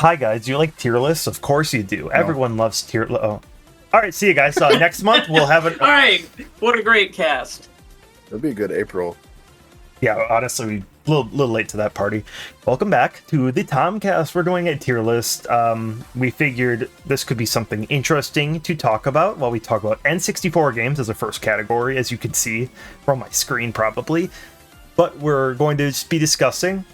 Hi guys, do you like tier lists? Of course you do. No. Everyone loves tier lists. Oh. All right, see you guys. Next month we'll have it. All right, what a great cast. It'll be a good April. Yeah, honestly, a little late to that party. Welcome back to the Tomcast. We're doing a tier list. We figured this could be something interesting to talk about while we talk about N64 games as a first category, as you can see from my screen probably. But we're going to be discussing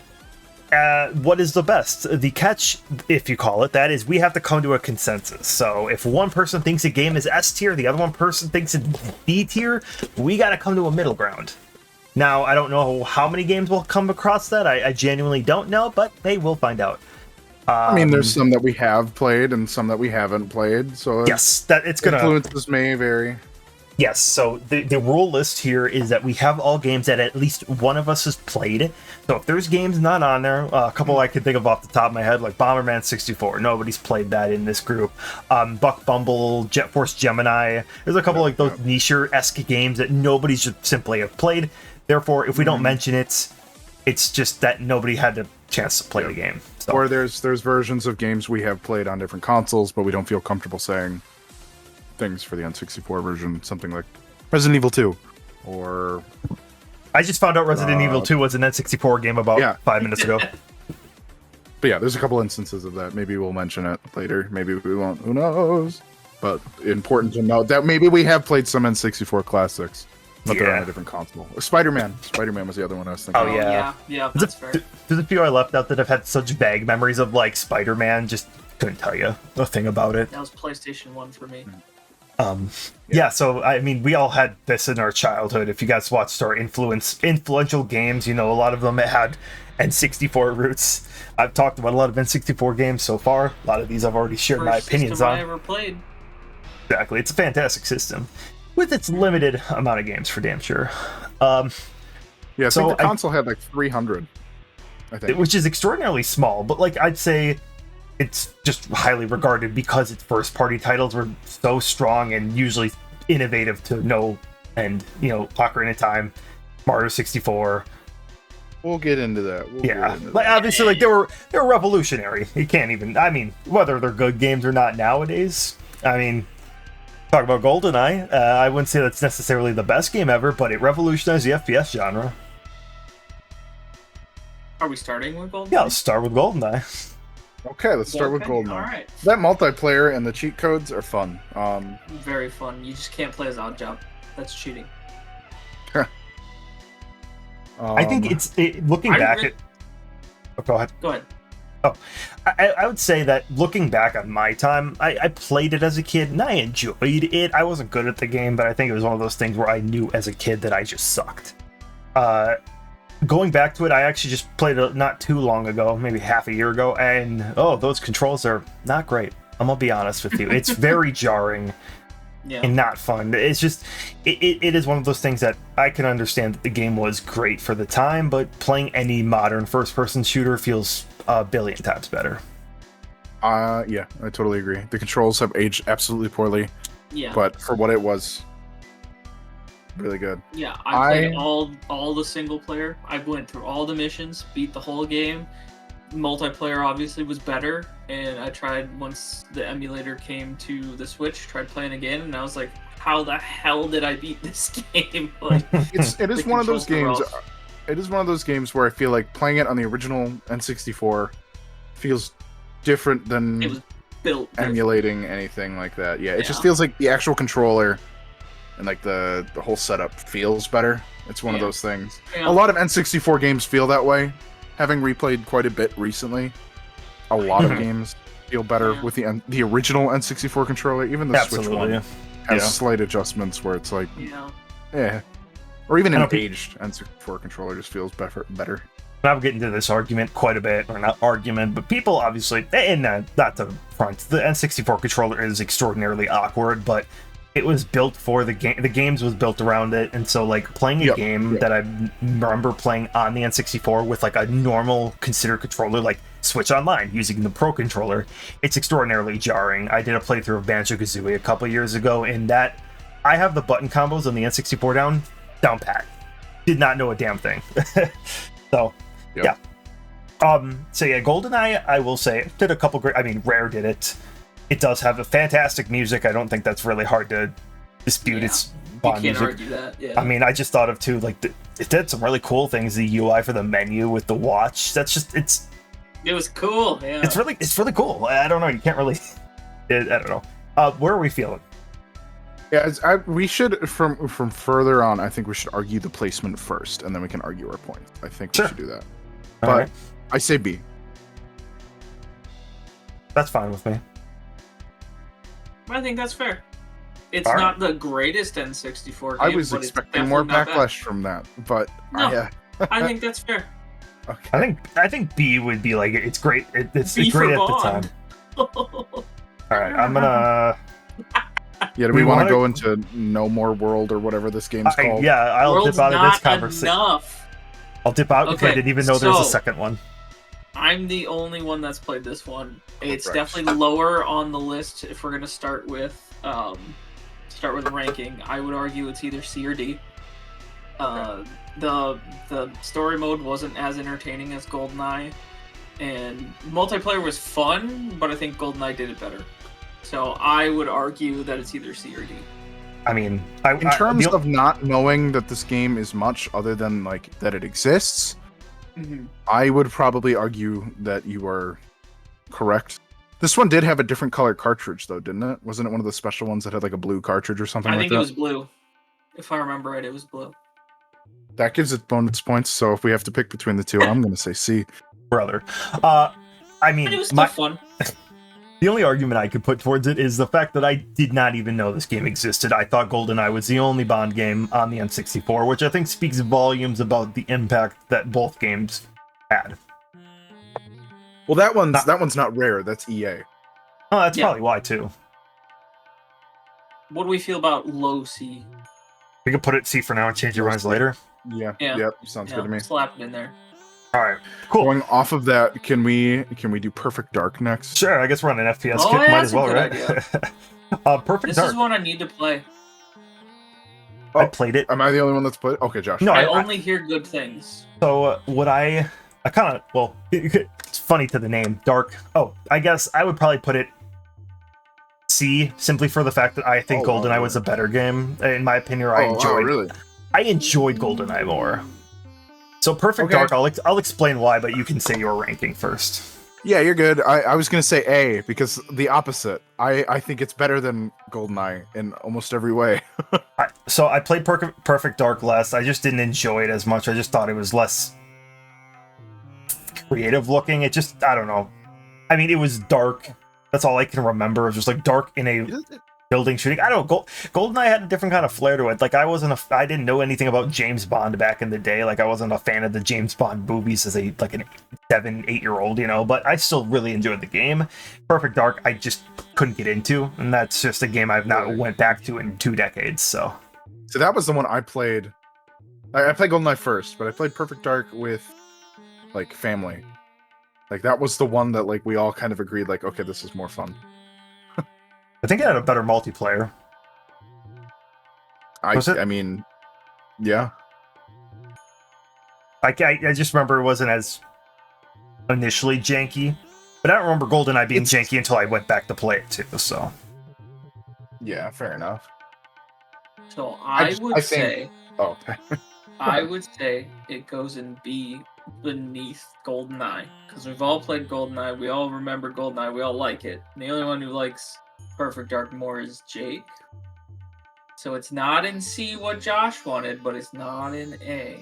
what is the best. The catch, if you call it that, is we have to come to a consensus. So if one person thinks a game is S tier, the other one person thinks it's B tier, we got to come to a middle ground. Now, I don't know how many games will come across that. I genuinely don't know, but hey, we'll find out. I mean, there's some that we have played and some that we haven't played. So yes, that it's gonna influences may vary. Yes, so the rule list here is that we have all games that at least one of us has played. So if there's games not on there, a couple I could think of off the top of my head, like Bomberman 64. Nobody's played that in this group. Buck Bumble, Jet Force Gemini. There's a couple like those niche-esque games that nobody should simply have played. Therefore, if we don't mention it, it's just that nobody had the chance to play the game. So. Or there's versions of games we have played on different consoles, but we don't feel comfortable saying things for the N64 version, something like Resident Evil 2, or... I just found out Resident Evil 2 was an N64 game about 5 minutes ago. But yeah, there's a couple instances of that. Maybe we'll mention it later. Maybe we won't. Who knows? But important to note that maybe we have played some N64 classics, but they're on a different console. Spider-Man. Spider-Man was the other one I was thinking. Oh, yeah. Yeah, that's fair. There's a few I left out that have had such vague memories of, like, Spider-Man. Just couldn't tell you a thing about it. That was PlayStation 1 for me. Yeah, so I mean, we all had this in our childhood. If you guys watched our influential games, you know, a lot of them had N64 roots. I've talked about a lot of N64 games so far. A lot of these I've already shared my opinions on. I ever played. Exactly, it's a fantastic system with its limited amount of games, for damn sure. I think the console had like 300. I think, which is extraordinarily small, but like I'd say. It's just highly regarded because its first-party titles were so strong and usually innovative to no end. You know, Ocarina of Time, Mario 64. We'll get into that. Obviously, like they were revolutionary. You can't even. I mean, whether they're good games or not nowadays. I mean, talk about GoldenEye. I wouldn't say that's necessarily the best game ever, but it revolutionized the FPS genre. Are we starting with GoldenEye? Yeah, let's start with GoldenEye. Okay, let's start with GoldenEye. All right. That multiplayer and the cheat codes are fun. Very fun. You just can't play as Oddjob. That's cheating. I think looking back Oh, go ahead. Go ahead. Oh, I would say that looking back on my time, I played it as a kid and I enjoyed it. I wasn't good at the game, but I think it was one of those things where I knew as a kid that I just sucked. Going back to it, I actually just played it not too long ago, maybe half a year ago, and those controls are not great. I'm gonna be honest with you. It's very jarring and not fun. It's just, it is one of those things that I can understand that the game was great for the time, but playing any modern first-person shooter feels a billion times better. Yeah, I totally agree. The controls have aged absolutely poorly. Yeah. But for what it was, really good. Yeah, I played all the single player. I went through all the missions, beat the whole game. Multiplayer obviously was better, and I tried once the emulator came to the Switch, tried playing again, and I was like, how the hell did I beat this game? Like, it is one of those games. It is one of those games where I feel like playing it on the original N64 feels different than it was built emulating anything like that. Yeah, it just feels like the actual controller and like the whole setup feels better. It's one of those things. A lot of N64 games feel that way. Having replayed quite a bit recently, a lot of games feel better with the original N64 controller. Even the Switch one has slight adjustments where it's like, or even an aged N64 controller just feels better. I'm getting into this argument quite a bit, or not argument, but people obviously, and not to front, the N64 controller is extraordinarily awkward, but it was built for the game. The games was built around it, and so like playing a game that I remember playing on the N64 with like a normal considered controller, like Switch Online using the Pro controller, it's extraordinarily jarring. I did a playthrough of Banjo-Kazooie a couple years ago, and that I have the button combos on the N64 down pat. Did not know a damn thing. So yeah. So yeah, GoldenEye, I will say, did a couple great. I mean, Rare did it. It does have a fantastic music. I don't think that's really hard to dispute. Yeah. It's You Bond can't music. argue that. Yeah. I mean, I just thought of too, like it did some really cool things. The UI for the menu with the watch. That's just it was cool. Yeah. it's really cool. I don't know. You can't really. I don't know. Where are we feeling? Yeah, we should from further on. I think we should argue the placement first, and then we can argue our points. I think we should do that. All But right. I say B. That's fine with me. I think that's fair. It's All right. not the greatest N64 game. I was but it's expecting more definitely not backlash from that, but No. yeah. bad. I think that's fair. Okay. I think B would be like it's great. It's B great for at the time. Bond. All right, I'm gonna. Yeah, do We we want to wanna- go into No More World or whatever this game's called? Yeah, I'll World's dip out of this not conversation. enough. I'll dip out if I Okay, didn't even know there was a so- second one. I'm the only one that's played this one. It's Correct. definitely lower on the list if we're gonna start with ranking. I would argue it's either C or D. The story mode wasn't as entertaining as GoldenEye, and multiplayer was fun, but I think GoldenEye did it better. So I would argue that it's either C or D. I mean, In terms of not knowing that this game is much other than like that it exists, I would probably argue that you are correct. This one did have a different color cartridge though, didn't it? Wasn't it one of the special ones that had like a blue cartridge or something I like think that? it was blue. If I remember right, it was blue. That gives it bonus points, so if we have to pick between the two, I'm gonna say C. brother. I But it mean, was still fun. the only argument I could put towards it is the fact that I did not even know this game existed. I thought GoldenEye was the only Bond game on the N64, which I think speaks volumes about the impact that both games had. Well, that one's not Rare. That's EA. Oh, that's Yeah. probably why too. What do we feel about low C? We can put it C for now and change your minds later. Yeah. Yeah. Yep. Sounds good to me. Slap it in there. All right, cool. Going off of that, can we do Perfect Dark next? Sure, I guess we're on an FPS Oh, kit. yeah, Might that's as a well, good right? Perfect This Dark. is one I need to play. Oh, I played it. Am I the only one that's played? Okay, Josh. No, I I- only hear good things. So what I kind of, well, it's funny to the name, Dark. Oh, I guess I would probably put it C, simply for the fact that I think Oh, wow, GoldenEye was a better game. In my opinion, I Oh, wow, enjoyed really? I enjoyed GoldenEye more. So Perfect Okay. Dark, I'll explain why, but you can say your ranking first. Yeah, you're good. I was gonna say A because the opposite. I think it's better than GoldenEye in almost every way. So I played Perfect Dark less. I just didn't enjoy it as much. I just thought it was less creative looking. It just, I don't know. I mean, it was dark. That's all I can remember. It was just like dark in a building shooting. I don't know. GoldenEye had a different kind of flair to it. Like I didn't know anything about James Bond back in the day. Like I wasn't a fan of the James Bond movies as an 7-8-year-old, you know, but I still really enjoyed the game. Perfect Dark, I just couldn't get into, and that's just a game I've not went back to in 2 decades, so. So that was the one I played. I played GoldenEye first, but I played Perfect Dark with like family. Like that was the one that like we all kind of agreed like, okay, this is more fun. I think it had a better multiplayer. Was it? I mean, yeah. I just remember it wasn't as initially janky, but I don't remember GoldenEye being janky until I went back to play it too, so. Yeah, fair enough. So I think- say Oh, I would say it goes in B beneath GoldenEye because we've all played GoldenEye. We all remember GoldenEye. We all like it. And the only one who likes Perfect Dark more is Jake. So it's not in C what Josh wanted, but it's not in A.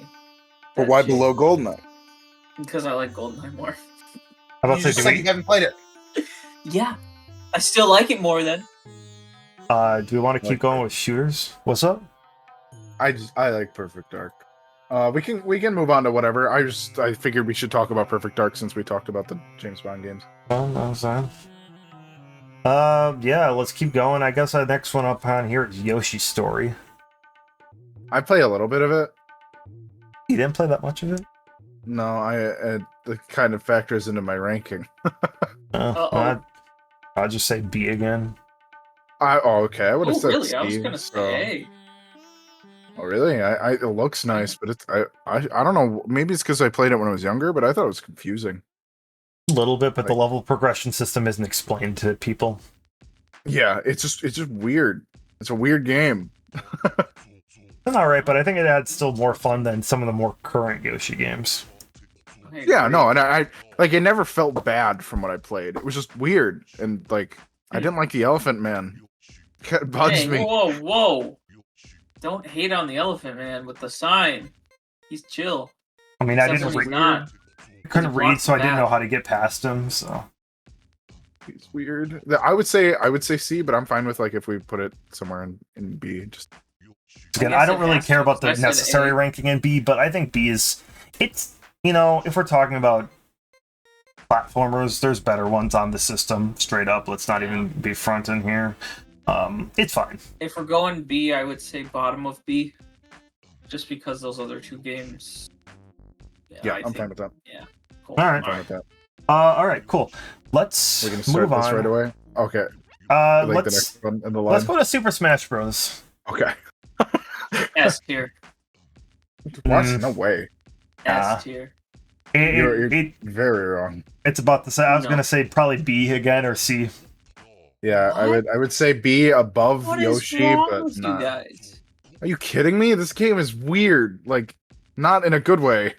but why below GoldenEye? Because I like GoldenEye more. How about You say, just said you haven't played it. Yeah, I still like it more then. do we want to keep going with shooters? What's up? I like Perfect Dark. We can move on to whatever. I figured we should talk about Perfect Dark since we talked about the James Bond games. Oh, no, fine. Yeah, let's keep going. I guess our next one up on here is Yoshi's Story. I play a little bit of it. You didn't play that much of it? No, it kind of factors into my ranking. I'll just say B again. Okay. I would have Oh, said really? C, I was gonna so- say Oh really? It looks nice, but it's I don't know. Maybe it's because I played it when I was younger, but I thought it was confusing. A little bit, but Like, the level progression system isn't explained to people. yeah, it's just weird. It's a weird game. It's all right, but I think it adds still more fun than some of the more current Yoshi games. Yeah, no, and I like it never felt bad from what I played. It was just weird, and like I didn't like the Elephant Man. It bugs me. Whoa! Don't hate on the Elephant Man with the sign. He's chill. I mean, I couldn't read, so I didn't know how to get past him. So he's weird. I would say C, but I'm fine with like if we put it somewhere in B. Just again, I don't really care about the necessary ranking in B, but I think B is it's if we're talking about platformers, there's better ones on the system. Straight up, let's not even be fronting here. It's fine. If we're going B, I would say bottom of B, just because those other two games. Yeah, I'm fine with that. Yeah, cool. All right, fine with that. All right, cool. Let's we're gonna start move this on right away. Okay. Let's the next one in the line. Let's go to Super Smash Bros. Okay. S tier. What? No way. S tier. You're very wrong. It's about the same. I was gonna say probably B again or C. Yeah, what? I would say B above what Yoshi, but not. You guys? Are you kidding me? This game is weird. Like, not in a good way.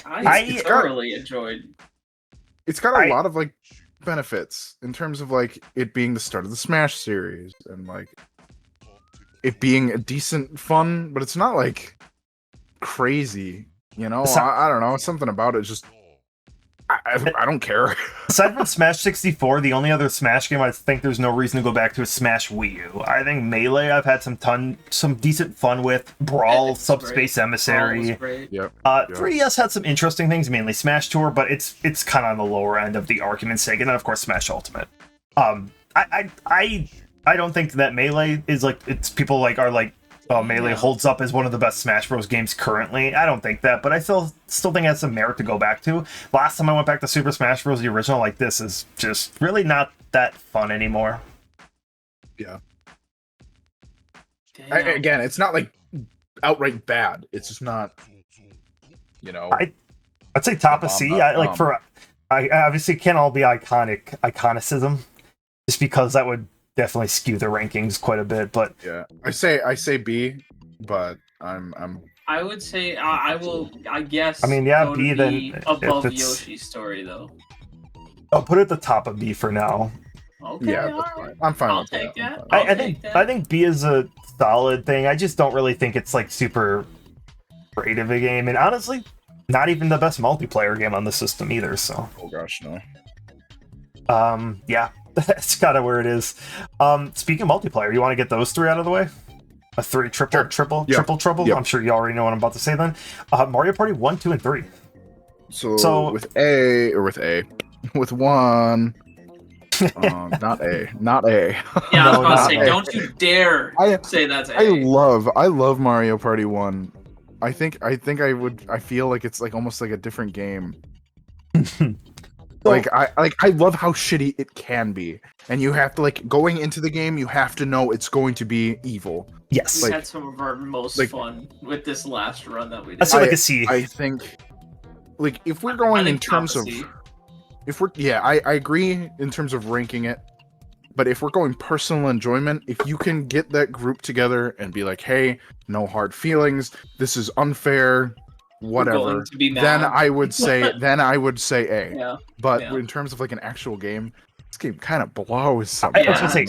I thoroughly enjoyed. It's got a lot of like benefits in terms of like it being the start of the Smash series and like it being a decent fun, but it's not like crazy. I don't know. Something about it just I don't care. Aside from Smash 64, the only other Smash game I think there's no reason to go back to is Smash Wii U. I think Melee I've had some decent fun with. Brawl, Subspace Emissary. Yep. 3DS had some interesting things, mainly Smash Tour, but it's kind of on the lower end of the argument's sake, and then of course Smash Ultimate. I don't think that Melee is like people like are like Melee holds up as one of the best Smash Bros. Games currently. I don't think that, but I still think it has some merit to go back to. Last time I went back to Super Smash Bros. The original, like this is just really not that fun anymore. Yeah. Again, it's not like outright bad. It's just not, I'd say top of C. I obviously can't all be iconicism, just because that would definitely skew the rankings quite a bit, but yeah, I say B, but I would say I guess. I mean, yeah, B then above Yoshi's Story though. I'll put it at the top of B for now. Okay, yeah, that's fine. I'm fine with that. I think B is a solid thing. I just don't really think it's like super great of a game, and honestly, not even the best multiplayer game on the system either. So, oh gosh, no. Yeah. That's kind of where it is. Speaking of multiplayer, you want to get those three out of the way? A three triple. Yep. I'm sure you already know what I'm about to say then. Mario Party 1, 2, and 3. So with one, not A. Yeah, I was about to say, don't you dare say that's A. I love Mario Party 1. I feel like it's like almost like a different game. I love how shitty it can be, and you have to going into the game. You have to know it's going to be evil. Yes, we had some of our most fun with this last run that we did. That's like a C. I think, if we're going in terms of, I agree in terms of ranking it, but if we're going personal enjoyment, if you can get that group together and be like, hey, no hard feelings, this is unfair. Whatever. Then I would say A. Yeah. But in terms of an actual game, this game kind of blows sometimes. I was gonna say,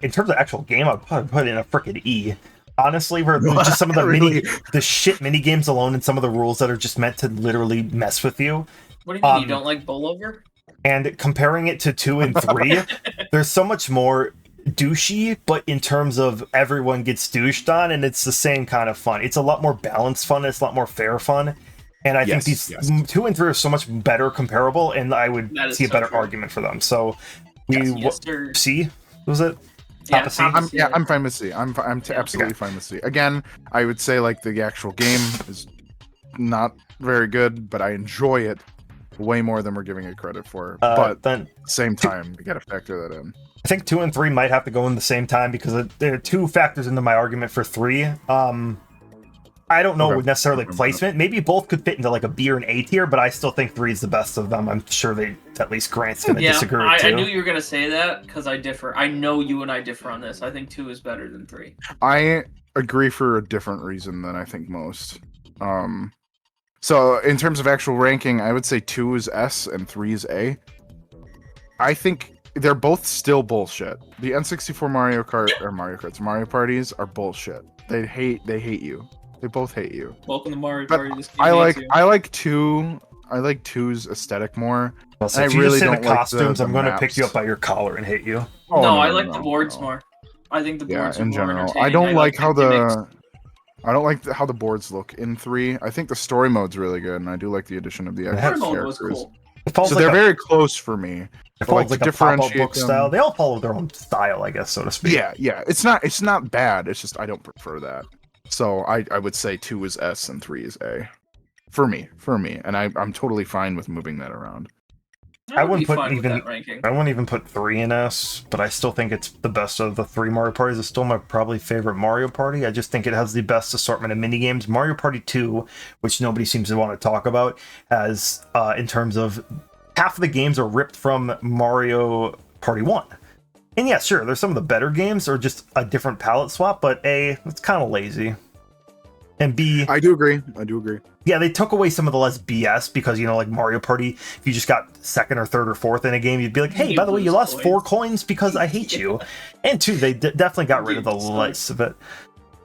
in terms of actual game, I'd probably put it in a frickin' E. Honestly, for just some of the the shit mini games alone, and some of the rules that are just meant to literally mess with you. What do you mean you don't like Bowlover? And comparing it to 2 and 3, there's so much more douchey, but in terms of everyone gets douched on, and it's the same kind of fun. It's a lot more balanced fun. It's a lot more fair fun, and I think these 2 and 3 are so much better comparable, and I would see a better argument for them. So C was it? Yeah, I'm fine with C. I'm absolutely fine with C. Again, I would say the actual game is not very good, but I enjoy it. way more than we're giving it credit for. But then at the same time, we got to factor that in. I think 2 and 3 might have to go in the same time because there are two factors into my argument for 3. I don't know necessarily placement. Maybe both could fit into like a B or an A tier, but I still think 3 is the best of them. I'm sure at least Grant's going to disagree with 2. I knew you were going to say that because I differ. I know you and I differ on this. I think 2 is better than 3. I agree for a different reason than I think most. So in terms of actual ranking, I would say 2 is S and 3 is A. I think they're both still bullshit. The N64 Mario parties are bullshit. They hate you. They both hate you. Welcome to Mario Party. I like 2. I like 2's aesthetic more. Well, so if you just say the costumes, I'm going to pick you up by your collar and hate you. Oh, no, I like the boards more. I think the boards are more entertaining. I don't like how the boards look in 3. I think the story mode's really good, and I do like the addition of the extra characters. Was cool. So they're very close for me. It follows like a pop-up book style. They all follow their own style, I guess, so to speak. Yeah. It's not bad. It's just I don't prefer that. So I would say 2 is S and 3 is A. For me. And I'm totally fine with moving that around. I wouldn't even put 3 in S, but I still think it's the best of the 3 Mario parties. It's still my probably favorite Mario Party. I just think it has the best assortment of minigames. Mario Party 2, which nobody seems to want to talk about, has, in terms of half of the games are ripped from Mario Party 1. And yeah, sure, there's some of the better games or just a different palette swap, but A, it's kind of lazy. And B... I do agree. Yeah, they took away some of the less BS because, like Mario Party, if you just got 2nd or 3rd or 4th in a game, you'd be like, hey, by the way, you lost 4 coins because I hate you. And 2, they definitely got rid of the lice of it.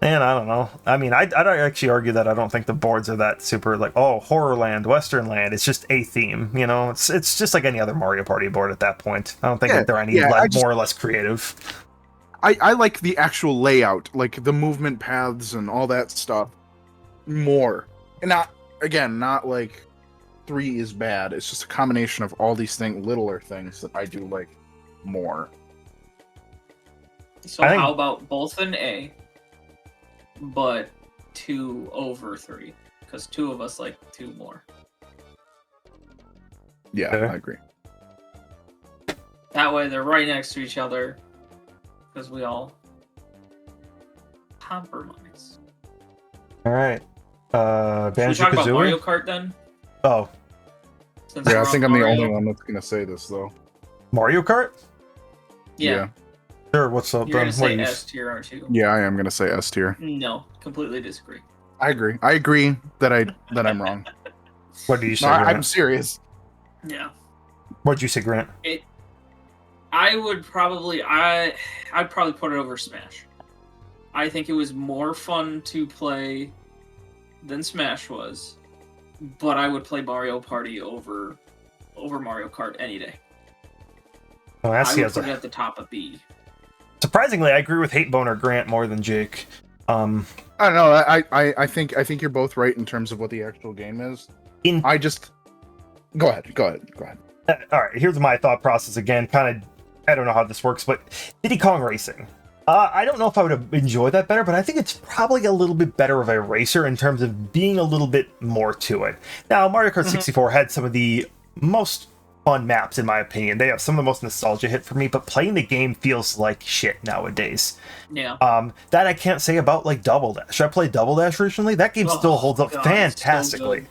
And I don't know. I mean, I'd actually argue that I don't think the boards are that super like, oh, Horrorland, Western Land. It's just a theme, It's just like any other Mario Party board at that point. I don't think that they're any more or less creative. I like the actual layout, like the movement paths and all that stuff more. And not like 3 is bad. It's just a combination of all these littler things that I do like more. So how about both an A? But 2 over 3, because 2 of us like 2 more. Yeah, I agree. That way they're right next to each other, because we all compromise. All right. Should we talk about Mario Kart then? Oh. I think I'm the only one that's gonna say this though. Mario Kart? Yeah. Sure, what's up? You're gonna say S tier, aren't you? Yeah, I am gonna say S tier. No, completely disagree. I agree that I'm wrong. What do you say? No, I'm serious. Yeah. What'd you say, Grant? I'd probably put it over Smash. I think it was more fun to play than Smash was, but I would play Mario Party over Mario Kart any day. Oh, I would put it at the top of B. Surprisingly, I agree with Hate Boner Grant more than Jake. I don't know. I think you're both right in terms of what the actual game is. Go ahead. All right, here's my thought process again. I don't know how this works, but Diddy Kong Racing. I don't know if I would enjoy that better, but I think it's probably a little bit better of a racer in terms of being a little bit more to it. Now, Mario Kart 64 had some of the most fun maps, in my opinion. They have some of the most nostalgia hit for me, but playing the game feels like shit nowadays. Yeah. That I can't say about like Double Dash. I played Double Dash recently. That game still holds up fantastically.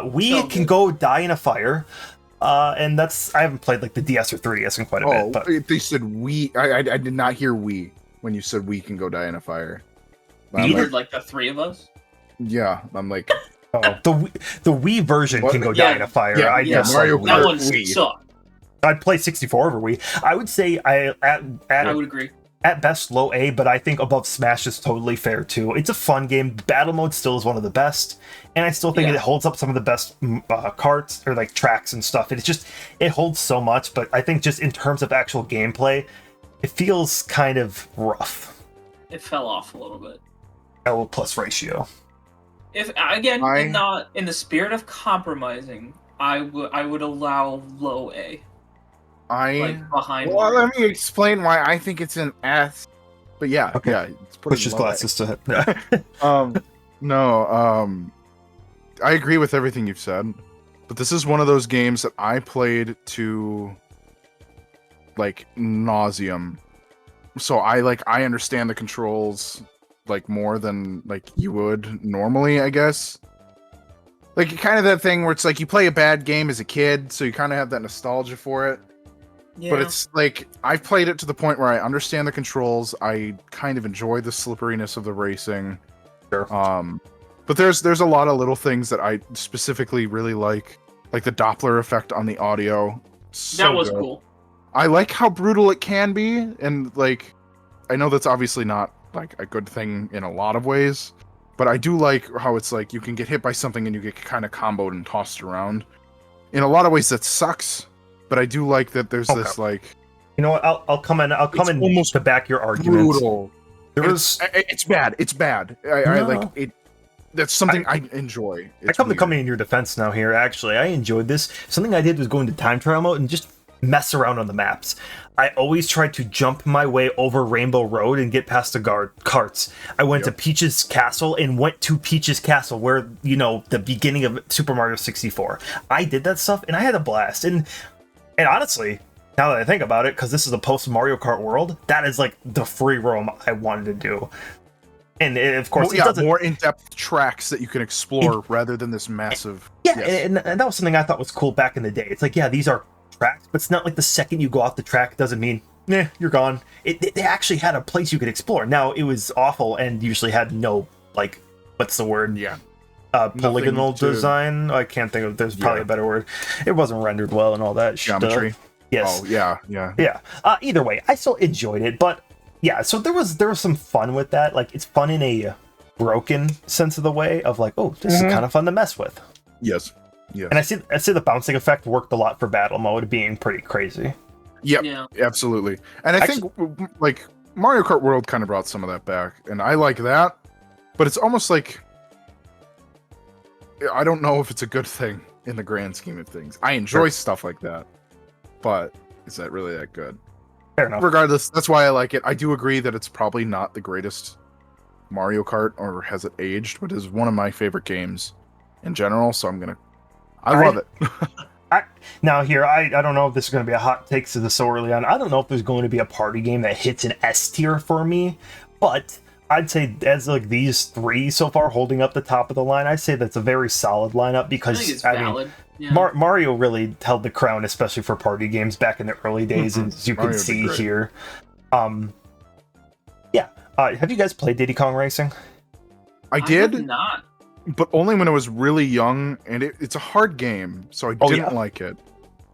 We can go die in a fire. And I haven't played like the DS or 3DS in quite a bit. But they said we. I did not hear we when you said we can go die in a fire. You heard like the 3 of us? Yeah, I'm like, the Wii version can go die in a fire. Mario Kart. That one sucked. I'd play 64 over Wii. I would say I would agree. At best, low A, but I think above Smash is totally fair too. It's a fun game. Battle mode still is one of the best, and I still think it holds up some of the best carts or like tracks and stuff. It holds so much, but I think just in terms of actual gameplay, it feels kind of rough. It fell off a little bit. L plus ratio. If again, not in the spirit of compromising, I would allow low A. Behind. Well, let me explain why I think it's an S. But yeah, okay. Yeah. Push his glasses to him. I agree with everything you've said, but this is one of those games that I played to like nauseum. So I understand the controls like more than like you would normally, I guess. Like kind of that thing where it's like you play a bad game as a kid, so you kind of have that nostalgia for it. Yeah. But it's like I've played it to the point where I understand the controls. I kind of enjoy the slipperiness of the racing. Sure. But there's a lot of little things that I specifically really like the Doppler effect on the audio. So that was good. cool. I like how brutal it can be, and like I know that's obviously not like a good thing in a lot of ways, but I do like how it's like you can get hit by something and you get kind of comboed and tossed around. In a lot of ways that sucks, but I do like that there's this like, you know what, I'll come in almost to back your argument. Brutal. It's bad. It's bad. I like it. That's something I enjoy. I come in your defense now here. Actually, I enjoyed this. Something I did was go into time trial mode and just mess around on the maps. I always tried to jump my way over Rainbow Road and get past the carts. I went to Peach's Castle and went to Peach's Castle where, you know, the beginning of Super Mario 64. I did that stuff and I had a blast. And honestly, now that I think about it, because this is a post Mario Kart world, that is like the free roam I wanted to do. And of course, more in-depth tracks that you can explore rather than this massive. Yeah, and that was something I thought was cool back in the day. It's like, yeah, these are tracks, but it's not like the second you go off the track doesn't mean you're gone. They actually had a place you could explore. Now it was awful and usually had no, like, what's the word? Polygonal design. I can't think of. There's probably a better word. It wasn't rendered well and all that geometry stuff. Yes. Oh yeah. Either way, I still enjoyed it, but yeah. So there was some fun with that. Like, it's fun in a broken sense of the way of like, oh, this is kind of fun to mess with. Yes. Yeah. And I see the bouncing effect worked a lot for battle mode being pretty crazy. Yep, yeah, absolutely. And I think like Mario Kart World kind of brought some of that back, and I like that. But it's almost like I don't know if it's a good thing in the grand scheme of things. I enjoy stuff like that, but is that really that good? Fair enough. Regardless, that's why I like it. I do agree that it's probably not the greatest Mario Kart, or has it aged, but is one of my favorite games in general. So I love it. Now here, I don't know if this is going to be a hot take to this so early on. I don't know if there's going to be a party game that hits an S tier for me, but I'd say as like these three so far holding up the top of the line, I'd say that's a very solid lineup because I think it's valid. Mario really held the crown, especially for party games back in the early days, as you can see here. Have you guys played Diddy Kong Racing? I did have not. But only when I was really young, and it's a hard game, so I didn't like it.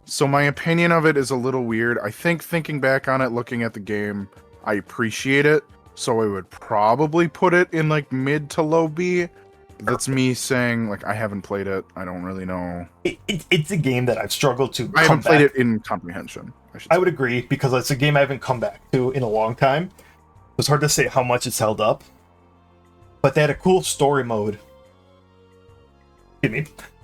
So my opinion of it is a little weird. I think thinking back on it, looking at the game, I appreciate it, so I would probably put it in like mid to low B. That's me saying, like, I haven't played it. I don't really know. It's a game that I've struggled to I haven't played it in comprehension. I would agree, because it's a game I haven't come back to in a long time. It's hard to say how much it's held up. But they had a cool story mode.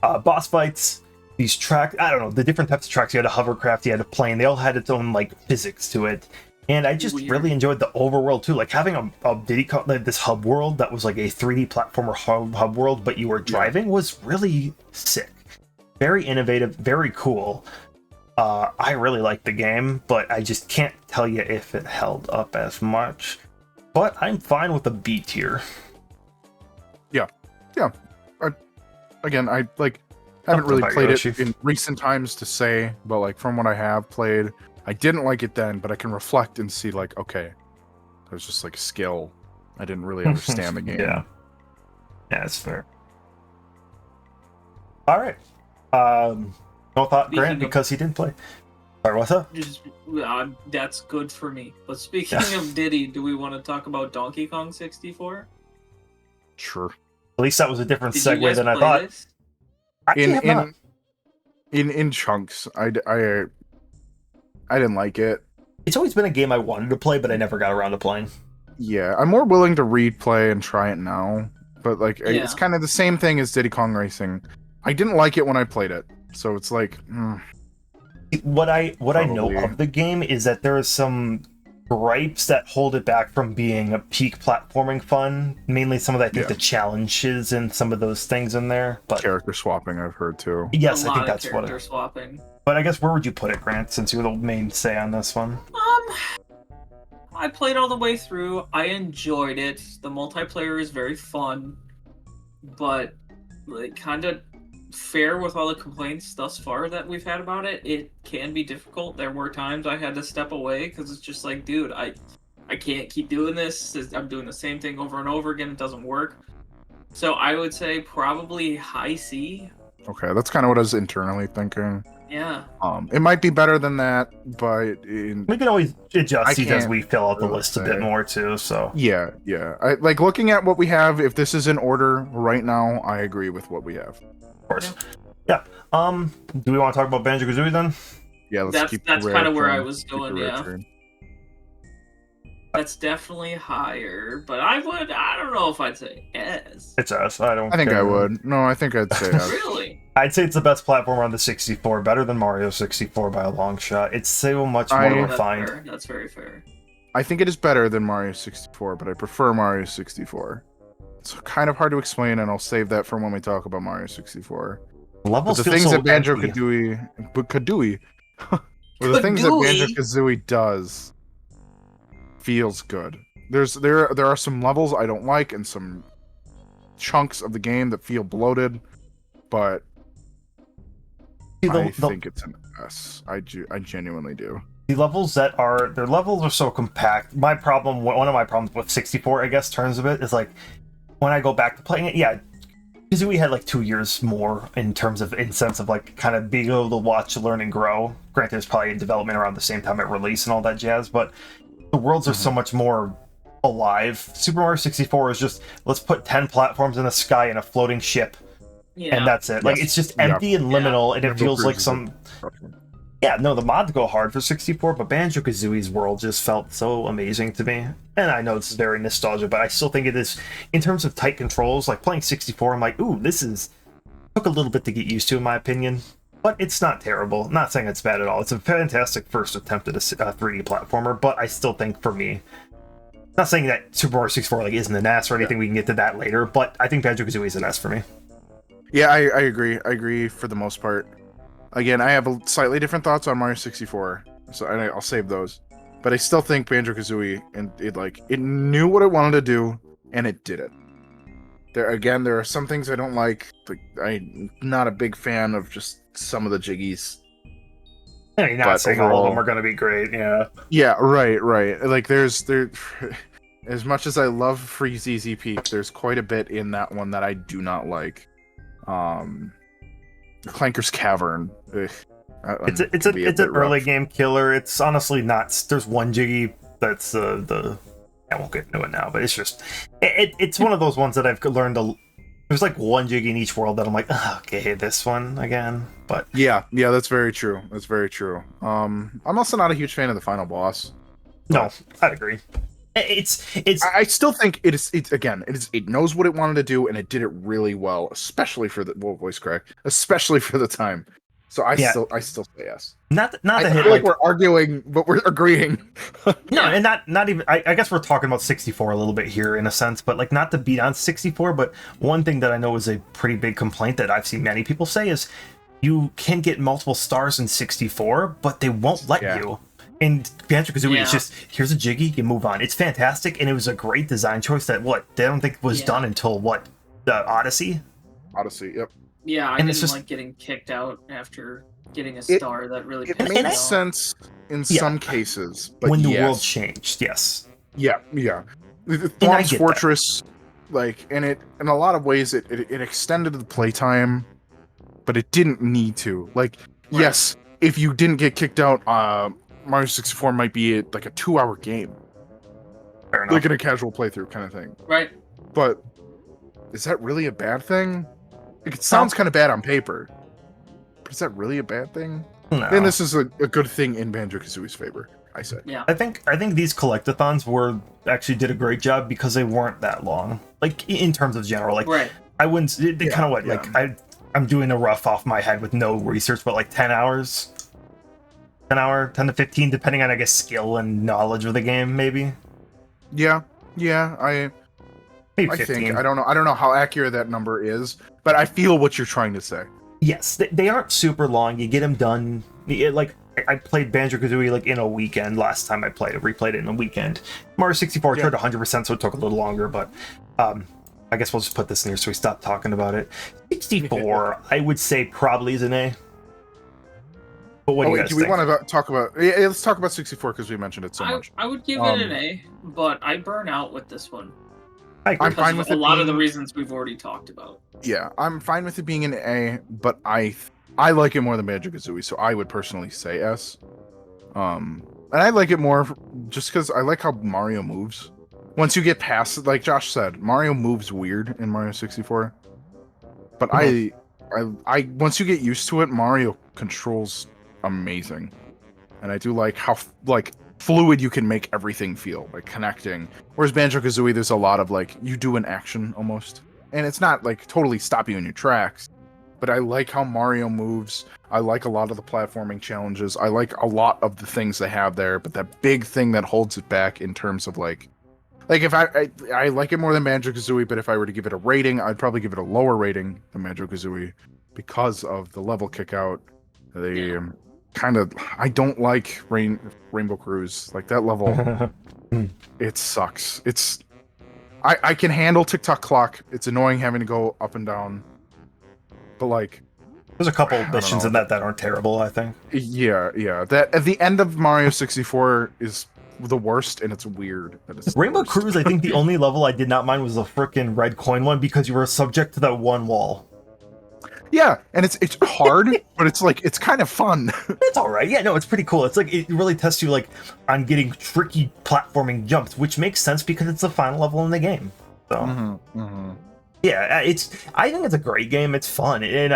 Boss fights, these tracks, I don't know, the different types of tracks. You had a hovercraft, you had a plane, they all had its own like physics to it. And I just really enjoyed the overworld too, like having a Diddy Kong, like this hub world that was like a 3D platformer hub world, but you were driving was really sick. Very innovative, very cool. I really liked the game, but I just can't tell you if it held up as much. But I'm fine with the B tier. Yeah. Again, I haven't really played it in recent times to say, but like from what I have played, I didn't like it then, but I can reflect and see like, okay, there's just like skill. I didn't really understand the game. Yeah, that's fair. All right. No thought, Grant, because he didn't play. Sorry, what's up? That's good for me. But speaking of Diddy, do we want to talk about Donkey Kong 64? Sure. At least that was a different segue than I thought. This? In chunks, I didn't like it. It's always been a game I wanted to play, but I never got around to playing. Yeah, I'm more willing to replay and try it now, but like it's kind of the same thing as Diddy Kong Racing. I didn't like it when I played it, so it's like. What I know of the game is that there is some gripes that hold it back from being a peak platforming fun. Mainly some of that, I think the challenges and some of those things in there. But character swapping, I've heard too. Yes, I think that's what. Swapping. But I guess where would you put it, Grant? Since you're the main say on this one. I played all the way through. I enjoyed it. The multiplayer is very fun, but like kind of fair with all the complaints thus far that we've had about it. It can be difficult. There were times I had to step away because it's just like, dude, I can't keep doing this. I'm doing the same thing over and over again. It doesn't work. So I would say probably high C. Okay, that's kind of what I was internally thinking. Yeah. It might be better than that, but we can always adjust these as we fill out the list a bit more too. So yeah. I like looking at what we have. If this is in order right now, I agree with what we have. Of course. Yeah. Do we want to talk about Banjo-Kazooie then? Yeah, that's kind of where I was going. Yeah. That's definitely higher, but I don't know if I'd say S. It's S. I think I would. No, I think I'd say S. Really? I'd say it's the best platformer on the 64, better than Mario 64 by a long shot. It's so much more refined. That's very fair. I think it is better than Mario 64, but I prefer Mario 64. It's kind of hard to explain, and I'll save that for when we talk about Mario 64. Levels but the things that Banjo-Kazooie, the things that Banjo-Kazooie does feels good. There are some levels I don't like and some chunks of the game that feel bloated, but I think it's an S. I genuinely do. The levels their levels are so compact. One of my problems with 64, I guess, terms of it is like when I go back to playing it, Kazooie had like 2 years more in sense of like kind of being able to watch, learn, and grow. Granted, it's probably in development around the same time at release and all that jazz, but the worlds are so much more alive. Super Mario 64 is just, let's put 10 platforms in the sky and a floating ship, and that's it. Yes. Like, it's just empty and liminal, and it feels like some... the mods go hard for 64, but Banjo-Kazooie's world just felt so amazing to me. And I know it's very nostalgia, but I still think it is, in terms of tight controls, like playing 64, I'm like, ooh, took a little bit to get used to, in my opinion. But it's not terrible. Not saying it's bad at all. It's a fantastic first attempt at a 3D platformer, but I still think, for me, not saying that Super Mario 64 like isn't an S or anything. We can get to that later, but I think Banjo-Kazooie is an S for me. Yeah, I agree. I agree for the most part. Again, I have slightly different thoughts on Mario 64, so I'll save those. But I still think Banjo-Kazooie, and it knew what it wanted to do, and it did it. There are some things I don't like. I'm not a big fan of just some of the jiggies. I mean, not saying all of them are going to be great, yeah. Yeah, right. Like, there's as much as I love Freeze Easy Peak, there's quite a bit in that one that I do not like. Clanker's Cavern. It's an early game killer. It's honestly not. There's one jiggy that's the I won't get into it now, but it's just it's one of those ones that I've learned to. There's like one jiggy in each world that I'm like, okay, this one again. But yeah, that's very true. That's very true. I'm also not a huge fan of the final boss. No, I'd agree. It's. I still think it knows what it wanted to do, and it did it really well, especially for the voice crack, especially for the time. So I still say yes. Not the I hit. feel like we're arguing, but we're agreeing. No, and not even. I guess we're talking about 64 a little bit here in a sense, but like not to beat on 64. But one thing that I know is a pretty big complaint that I've seen many people say is you can get multiple stars in 64, but they won't let you. And Banjo-Kazooie is just, here's a jiggy, you move on. It's fantastic, and it was a great design choice that, I don't think was done until, the Odyssey? Odyssey, yep. Yeah, I didn't like getting kicked out after getting a star. That really it makes sense in some cases, but when the world changed, yes. Yeah. Thwomp's Fortress, and in a lot of ways, it extended the playtime, but it didn't need to. Yes, if you didn't get kicked out, Mario 64 might be a 2-hour game. Fair enough. Like in a casual playthrough kind of thing. Right. But is that really a bad thing? It sounds kind of bad on paper. But is that really a bad thing? No. And this is a good thing in Banjo-Kazooie's favor, I say. Yeah. I think these collectathons actually did a great job because they weren't that long. In terms of general. I wouldn't... They kind of I'm doing a rough off my head with no research, but 10 hours... an hour, 10 to 15, depending on, I guess, skill and knowledge of the game, maybe. Yeah, Maybe I 15. think. I don't know how accurate that number is, but I feel what you're trying to say. Yes, they aren't super long. You get them done. Like, I played Banjo-Kazooie like in a weekend last time I played it. Replayed it in a weekend. Mario 64 tried 100%, so it took a little longer, but I guess we'll just put this in here so we stop talking about it. 64, I would say probably is an A. But what do you guys think? We want to talk about... Yeah, let's talk about 64 because we mentioned it so much. I would give it an A, but I burn out with this one. I'm fine with a lot of the reasons we've already talked about. Yeah, I'm fine with it being an A, but I like it more than Banjo-Kazooie, so I would personally say S. And I like it more just because I like how Mario moves. Once you get past, like Josh said, Mario moves weird in Mario 64. But I once you get used to it, Mario controls amazing, and I do like how fluid you can make everything feel, like connecting. Whereas Banjo-Kazooie, there's a lot of like you do an action almost, and it's not like totally stop you in your tracks. But I like how Mario moves. I like a lot of the platforming challenges. I like a lot of the things they have there. But that big thing that holds it back in terms of like if I like it more than Banjo-Kazooie, but if I were to give it a rating, I'd probably give it a lower rating than Banjo-Kazooie because of the level kick out. They kind of, I don't like Rainbow Cruise. Like that level, it sucks. I can handle Tick-Tock Clock. It's annoying having to go up and down. But like, there's a couple missions in that aren't terrible, I think. Yeah. That at the end of Mario 64 is the worst, and it's weird. Rainbow Cruise, I think the only level I did not mind was the frickin' red coin one because you were subject to that one wall. Yeah, and it's hard, but it's kind of fun. It's all right. Yeah, no, it's pretty cool. It's like it really tests you like on getting tricky platforming jumps, which makes sense because it's the final level in the game. So yeah, I think it's a great game. It's fun, and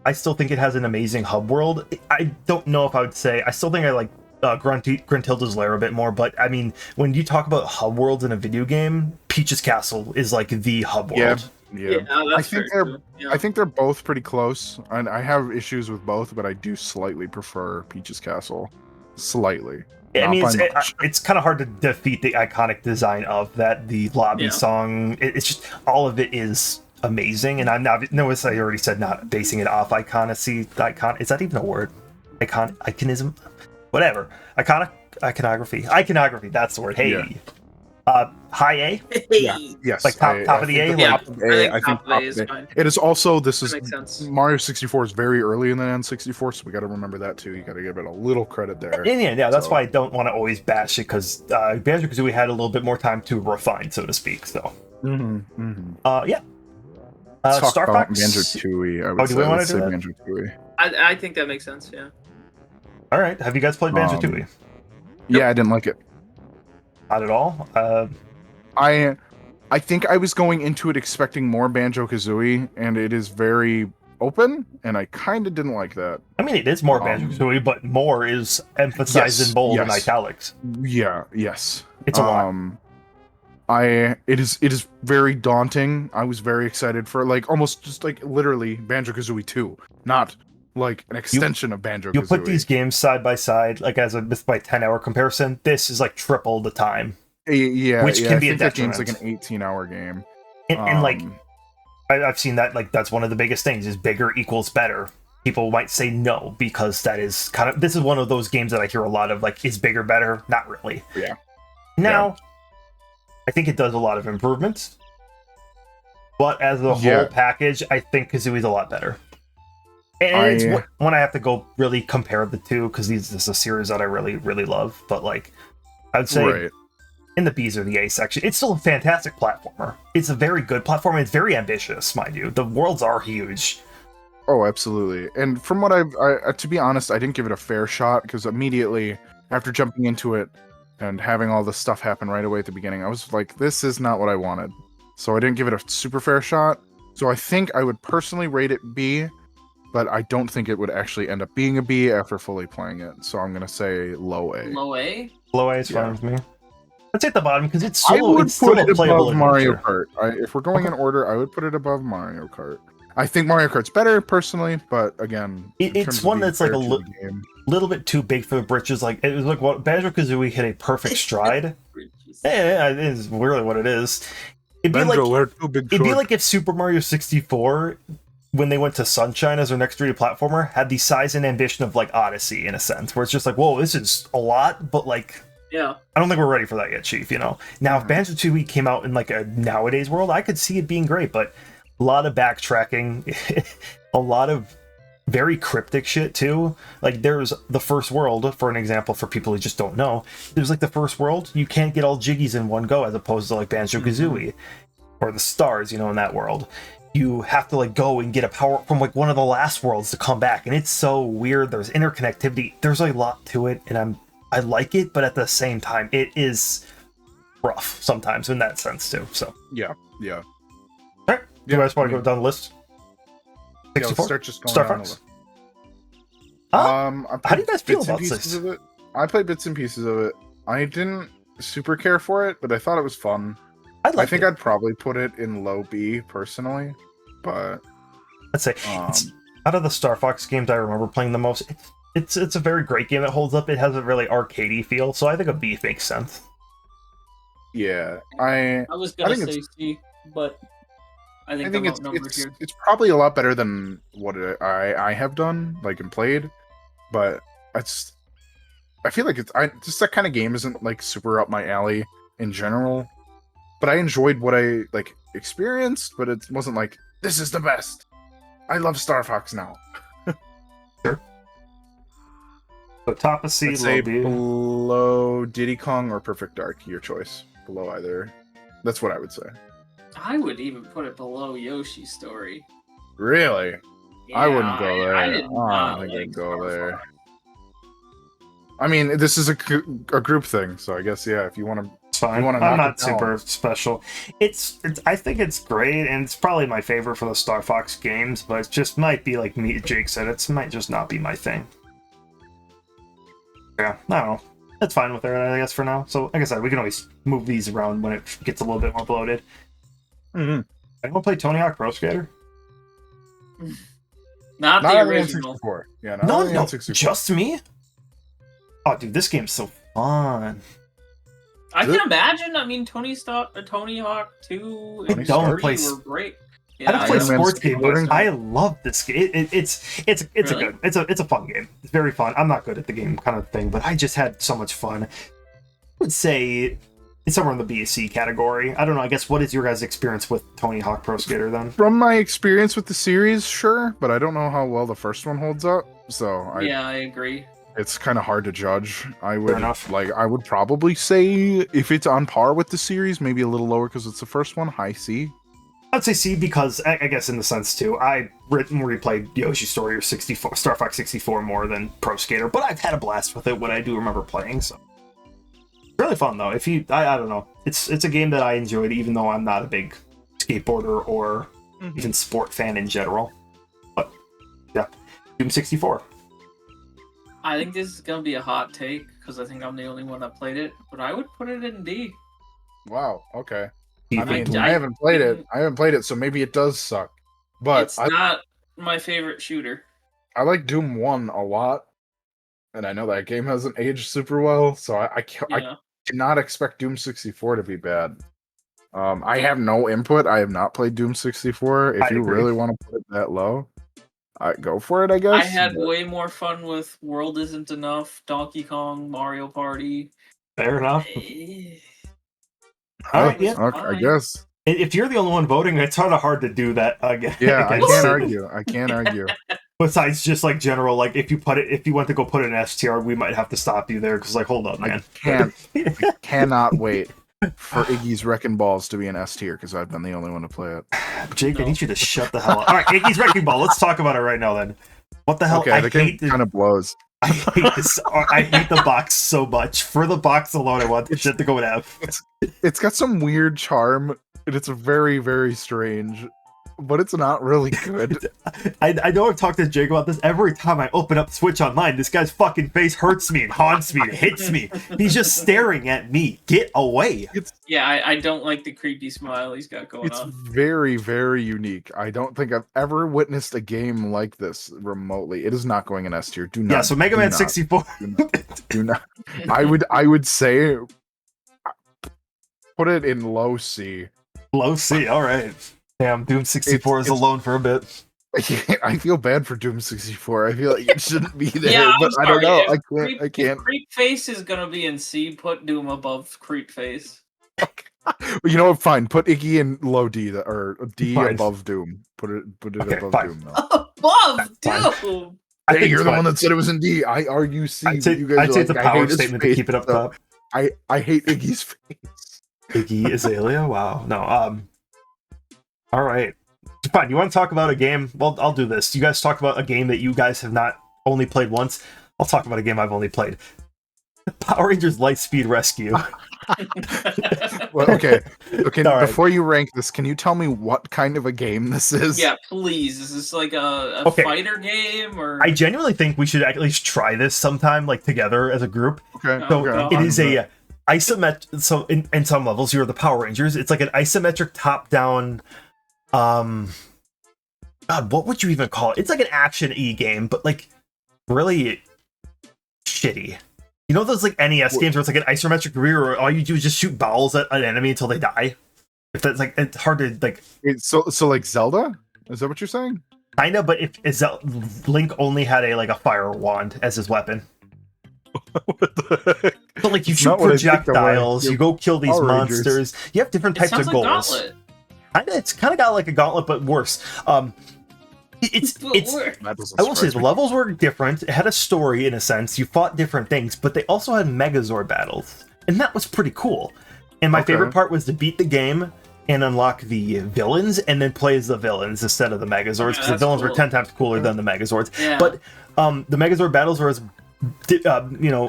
I still think it has an amazing hub world. I don't know if I would say I still think I like Gruntilda's Lair a bit more, but I mean, when you talk about hub worlds in a video game, Peach's Castle is like the hub world. Yeah, I think they're both pretty close, and I have issues with both, but I do slightly prefer Peach's Castle. Slightly. Yeah, I mean, it's kind of hard to defeat the iconic design of that. The lobby song, it's just all of it is amazing, and I'm not. Notice I already said not basing it off iconicity. Is that even a word? Iconism, whatever. Iconography. That's the word. Hey. Yeah. High A? Yeah. Yes. Like top of the A? Yeah, I think top of A is fine. It is also, this is Mario 64 is very early in the N64, so we got to remember that too. You got to give it a little credit there. Yeah, that's why I don't want to always bash it, because Banjo-Kazooie had a little bit more time to refine, so to speak. So, yeah. Star Fox. Banjo-Tooie. I would say Banjo-Tooie. I think that makes sense. Yeah. All right. Have you guys played Banjo-Tooie? Yeah, I didn't like it. Not at all. I think I was going into it expecting more Banjo-Kazooie, and it is very open, and I kind of didn't like that. I mean, it is more Banjo-Kazooie, but more is emphasized in bold and italics. Yeah. Yes. It's a lot. It is very daunting. I was very excited for almost just literally Banjo-Kazooie 2, not like an extension of Banjo-Kazooie. You put these games side by side, like as a by 10-hour comparison. This is like triple the time. Yeah, which can be a detriment. That game's like an 18-hour game, and like I've seen that that's one of the biggest things is bigger equals better. People might say no because that is this is one of those games that I hear a lot of, like, is bigger better? Not really. Yeah. Now, I think it does a lot of improvements, but as a whole package, I think Kazooie's a lot better. And it's when I have to go really compare the two, because this is a series that I really, really love. But like, I would say in the B's or the A section, it's still a fantastic platformer. It's a very good platformer. It's very ambitious, mind you. The worlds are huge. Oh, absolutely. And from what to be honest, I didn't give it a fair shot, because immediately after jumping into it and having all this stuff happen right away at the beginning, I was like, this is not what I wanted. So I didn't give it a super fair shot. So I think I would personally rate it B, but I don't think it would actually end up being a B after fully playing it. So I'm going to say low A. Low A? Low A is fine with me. Let's hit the bottom, because it's I would still put it playable above Mario Kart. If we're going in order, I would put it above Mario Kart. I think Mario Kart's better, personally, but again... It's one that's like a little bit too big for the britches. Like it was like what Banjo-Kazooie hit a perfect stride. Yeah, it is really what it is. It'd be it'd be like if Super Mario 64, when they went to Sunshine as their next 3D platformer, had the size and ambition of like Odyssey in a sense, where it's just like, whoa, this is a lot, but like, yeah, I don't think we're ready for that yet, Chief. You know, now if Banjo-Tooie came out in like a nowadays world, I could see it being great, but a lot of backtracking, a lot of very cryptic shit too. Like there's the first world, for an example, for people who just don't know, there's like the first world, you can't get all jiggies in one go, as opposed to like Banjo-Kazooie or the stars, you know, in that world. You have to like go and get a power from like one of the last worlds to come back, and it's so weird. There's interconnectivity, there's a lot to it, and I like it, but at the same time it is rough sometimes in that sense too. So yeah. All right, do you guys want to go down the list? 64? Yeah, let's start just going Star down Fox. How do you guys feel about this? Of it. I played bits and pieces of it. I didn't super care for it, but I thought it was fun. I think I'd probably put it in low B personally, but let's say it's, out of the Star Fox games I remember playing the most, it's a very great game that holds up. It has a really arcadey feel, so I think a B makes sense. Yeah, I was gonna say C, but I think it's probably a lot better than what I have done, like, and played, but I feel like just that kind of game isn't like super up my alley in general. But I enjoyed what I like experienced, but it wasn't like, this is the best. I love Star Fox now. Sure. So top of C, low B. Below Diddy Kong or Perfect Dark, your choice. Below either. That's what I would say. I would even put it below Yoshi's Story. Really? Yeah, I wouldn't go there. I did not think like I'd go there. I mean, this is a group thing, so I guess, yeah, if you want to... It's fine. I'm not super special. It's I think it's great, and it's probably my favorite for the Star Fox games, but it just might be like Jake said, it might just not be my thing. Yeah, I don't know. That's fine with it, I guess, for now. So, like I said, we can always move these around when it gets a little bit more bloated. Anyone play Tony Hawk Pro Skater? Not the original. N64. Yeah, no, N64. Just me? Oh, dude, this game's so fun. I can imagine. I mean, Tony Hawk 2 and 3 were great. Yeah, I don't play sports games, but I love this game. It's a fun game. It's very fun. I'm not good at the game kind of thing, but I just had so much fun. I would say it's somewhere in the B, C category. I don't know. I guess what is your guys' experience with Tony Hawk Pro Skater then? From my experience with the series, sure, but I don't know how well the first one holds up. So I agree. It's kind of hard to judge. I would probably say if it's on par with the series, maybe a little lower because it's the first one. High C. I'd say C because I guess in the sense too, I replayed Yoshi's Story or Star Fox 64 more than Pro Skater, but I've had a blast with it when I do remember playing. So really fun though. If you, I don't know, it's a game that I enjoyed, even though I'm not a big skateboarder or even sport fan in general. But yeah, Doom 64. I think this is gonna be a hot take because I think I'm the only one that played it, but I would put it in D. Wow. Okay. I mean, I haven't played it, so maybe it does suck. But it's not my favorite shooter. I like Doom 1 a lot, and I know that game hasn't aged super well, so I cannot expect Doom 64 to be bad. I have no input. I have not played Doom 64. If you really want to put it that low, go for it, I guess. I had way more fun with World Isn't Enough, Donkey Kong, Mario Party. Fair enough. All right, yeah. Okay, I guess. If you're the only one voting, it's kind of hard to do that again. Yeah, I can't argue. Besides just like general, like if you went to go put an STR, we might have to stop you there because like, hold up, man. I cannot wait for Iggy's Wrecking Balls to be an S tier because I've been the only one to play it. Jake, I need you to shut the hell up. All right, Iggy's Wrecking Ball. Let's talk about it right now then. What the hell? Okay, the game kind of blows. I hate this. I hate the box so much. For the box alone, I want this shit to go in F. It's got some weird charm, and it's very, very strange. but it's not really good. I know I've talked to Jake about this. Every time I open up Switch Online, this guy's fucking face hurts me and haunts me and hits me. He's just staring at me. Get away. I don't like the creepy smile he's got going on. It's very, very unique. I don't think I've ever witnessed a game like this remotely. It is not going in S tier. Do not. Yeah, so Mega Man 64. Do not. I would say put it in low C. Low C, alright. Damn, Doom 64 is alone for a bit. I feel bad for Doom 64. I feel like it shouldn't be there, Yeah, but I don't know. I can't. If Creep Face is gonna be in C, put Doom above Creep Face. You know what? Fine. Put Iggy in low D, or D Fine. Above Doom. Put it above fine. Doom. Though. Above Doom. Hey, you're the one that said it was in D. I argue C. I'd say it's a power statement to keep it up top. I hate Iggy's face. Iggy Azalea? Wow. No. All right. Fine. You want to talk about a game? Well, I'll do this. You guys talk about a game that you guys have not only played once. I'll talk about a game I've only played. Power Rangers Lightspeed Rescue. Well, okay. Right. Before you rank this, can you tell me what kind of a game this is? Yeah, please. Is this like a fighter game, or? I genuinely think we should at least try this sometime, like together as a group. Okay. So it is a isometric. So in some levels, you're the Power Rangers. It's like an isometric top-down. God, what would you even call it? It's like an action-y game, but like really shitty. You know those like NES games where it's like an isometric view, where all you do is just shoot balls at an enemy until they die? If that's like, it's hard to like. So like Zelda? Is that what you're saying? Kinda, but if Link only had a fire wand as his weapon. What the heck? So like you shoot projectiles, you go kill these Power monsters. Rangers. You have different types of like goals. Gauntlet. It's kind of got like a Gauntlet, but worse. It's I will say the levels were different. It had a story in a sense. You fought different things, but they also had Megazord battles, and that was pretty cool. And my favorite part was to beat the game and unlock the villains, and then play as the villains instead of the Megazords, because the villains were 10 times cooler than the Megazords. Yeah. But the Megazord battles were as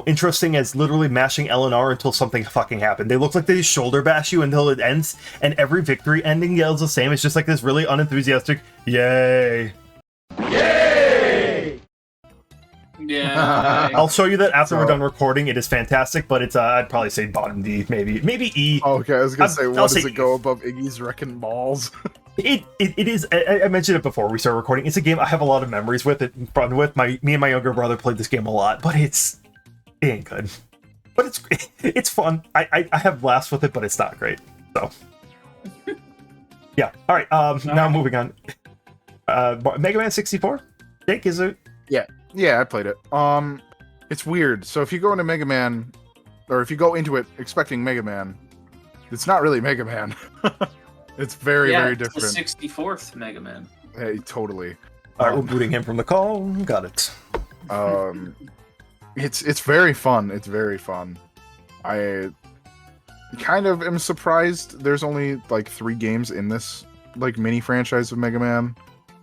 interesting as literally mashing L and R until something fucking happened. They look like they just shoulder bash you until it ends, and every victory ending yells the same. It's just like this really unenthusiastic, yay. Yay! Yeah. I'll show you that after we're done recording. It is fantastic, but it's I'd probably say bottom D, maybe E. Okay, I was gonna say, I'll what say does it go above Iggy's Wrecking Balls? It is. I mentioned it before we started recording. It's a game I have a lot of memories with. Fun with me and my younger brother played this game a lot, but it ain't good. But it's fun. I have laughs with it, but it's not great. So yeah. All right. Now moving on. Mega Man 64. Jake, is it? Yeah, I played it. It's weird. So if you go into Mega Man, or if you go into it expecting Mega Man, it's not really Mega Man. It's very different. It's the 64th Mega Man. Hey, totally. All right, we're booting him from the call. Got it. It's very fun. It's very fun. I kind of am surprised there's only like 3 games in this like mini franchise of Mega Man,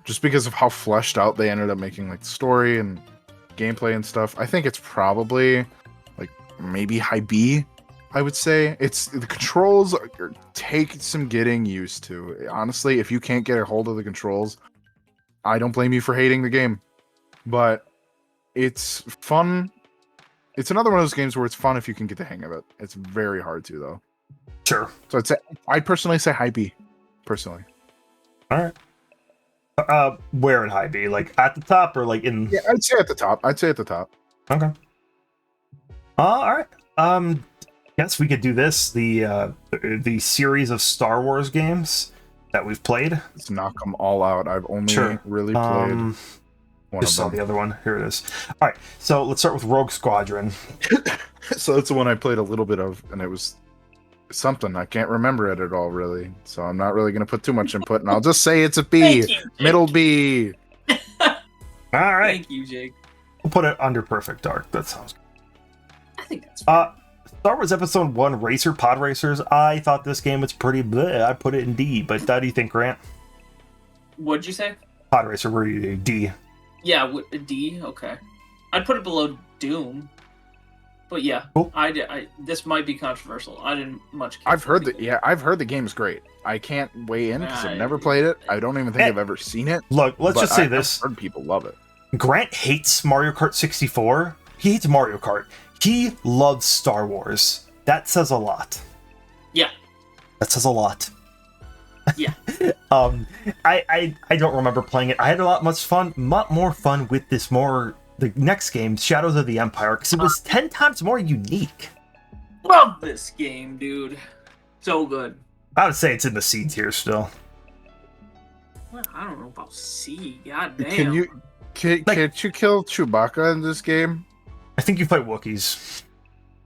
just because of how fleshed out they ended up making like story and gameplay and stuff. I think it's probably like maybe high B. I would say it's the controls take some getting used to. Honestly, if you can't get a hold of the controls, I don't blame you for hating the game. But it's fun. It's another one of those games where it's fun if you can get the hang of it. It's very hard to though. Sure. So I'd personally say high B. Personally. All right. Where in high B? Like at the top or like in? Yeah, I'd say at the top. Okay. All right. Yes, we could do this. The series of Star Wars games that we've played. Let's knock them all out. I've only really played one just saw the other one. Here it is. All right, so let's start with Rogue Squadron. So that's the one I played a little bit of, and it was something. I can't remember it at all, really. So I'm not really going to put too much input, and I'll just say it's a B. Middle B. All right. Thank you, Jake. We'll put it under Perfect Dark. That sounds good. I think that's fine. Star Wars Episode 1 Racer Pod Racers. I thought this game was pretty bleh. I put it in D, but how do you think, Grant? What'd you say? Pod Racer, where you D? Yeah, a D? Okay. I'd put it below Doom. But yeah, Cool. This might be controversial. I didn't much. I've heard the game's great. I can't weigh in because I've never played it. I don't even think I've ever seen it. Look, let's just say this: I've heard people love it. Grant hates Mario Kart 64. He hates Mario Kart. He loves Star Wars. That says a lot. Yeah. That says a lot. Yeah. I don't remember playing it. I had a lot more fun with the next game, Shadows of the Empire, because it was 10 times more unique. Love this game, dude. So good. I would say it's in the C tier still. Well, I don't know about C. God damn. Can't you kill Chewbacca in this game? I think you fight Wookiees.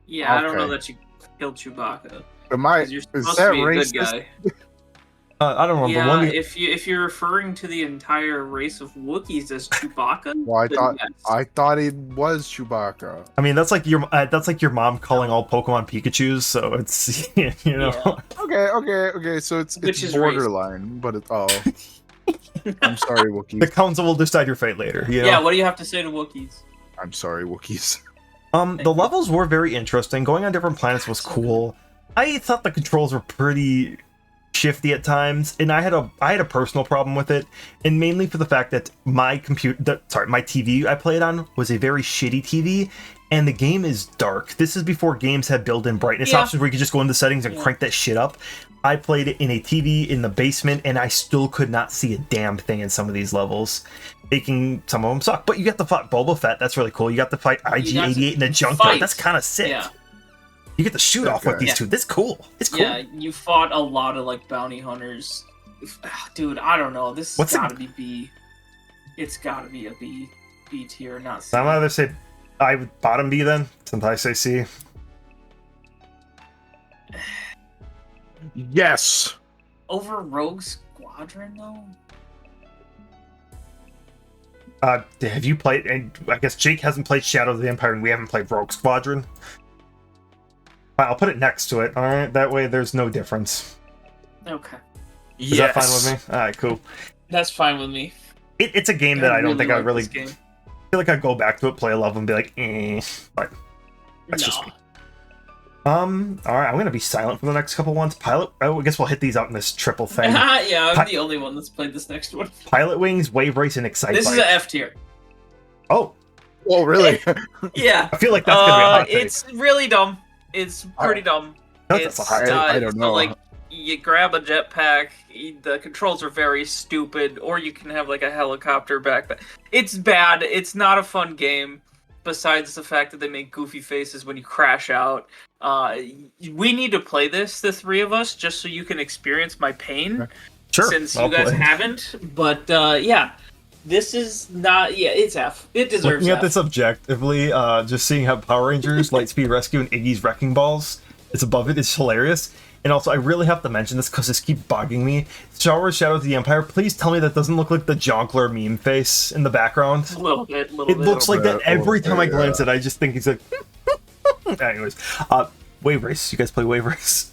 Yeah, I don't know that you killed Chewbacca. Is that racist? I don't remember. Yeah, if you're referring to the entire race of Wookiees as Chewbacca, well, I thought it was Chewbacca. I mean, that's like your mom calling all Pokemon Pikachus, so it's you know. Yeah. Okay. So it's borderline, but it's I'm sorry, Wookiees. The council will decide your fate later. You know? Yeah. What do you have to say to Wookiees? I'm sorry, Wookiees. The levels were very interesting. Going on different planets was cool. I thought the controls were pretty shifty at times, and I had a personal problem with it, and mainly for the fact that my TV I played on was a very shitty TV, and the game is dark. This is before games had built-in brightness options where you could just go into settings and crank that shit up. I played it in a TV in the basement, and I still could not see a damn thing in some of these levels, making some of them suck. But you got to fight Boba Fett. That's really cool. You got to fight IG-88 in a junkyard. That's kind of sick. Yeah. You get to shoot off with these two. This is cool. It's cool. Yeah, you fought a lot of like bounty hunters. Dude, I don't know. This has got to be B. It's got to be a B tier, not C. I'm either say I would bottom B then, since I say C. Yes. Over Rogue Squadron though. Have you played? And I guess Jake hasn't played Shadow of the Empire, and we haven't played Rogue Squadron. I'll put it next to it. All right, that way there's no difference. Okay. Is that fine with me? All right, cool. That's fine with me. It's a game that I don't think I really feel like I'd go back to it, play a level, and be like, but that's just me. All right, I'm gonna be silent for the next couple ones. I guess we'll hit these out in this triple thing. Yeah, I'm the only one that's played this next one. Pilot Wings, Wave Race, and Excite This Bike. is an F tier. Oh. Oh, really? Yeah. I feel like that's gonna be a hot take. It's really dumb. It's pretty dumb. That's a hot take. I don't know. Like, you grab a jetpack, the controls are very stupid, or you can have like a helicopter backpack. It's bad. It's not a fun game. Besides the fact that they make goofy faces when you crash out. We need to play this, the three of us, just so you can experience my pain. Sure. Since you guys haven't. But yeah, this is not. Yeah, it's F. It deserves Looking F. at this objectively, just seeing how Power Rangers, Lightspeed Rescue, and Iggy's Wrecking Balls is above it is hilarious. And also, I really have to mention this because this keeps bugging me. Star Wars Shadows of the Empire, please tell me that doesn't look like the Jonkler meme face in the background. A little bit. It looks like that every time I glance at it. I just think he's like... Anyways, Wave Race. You guys play Wave Race?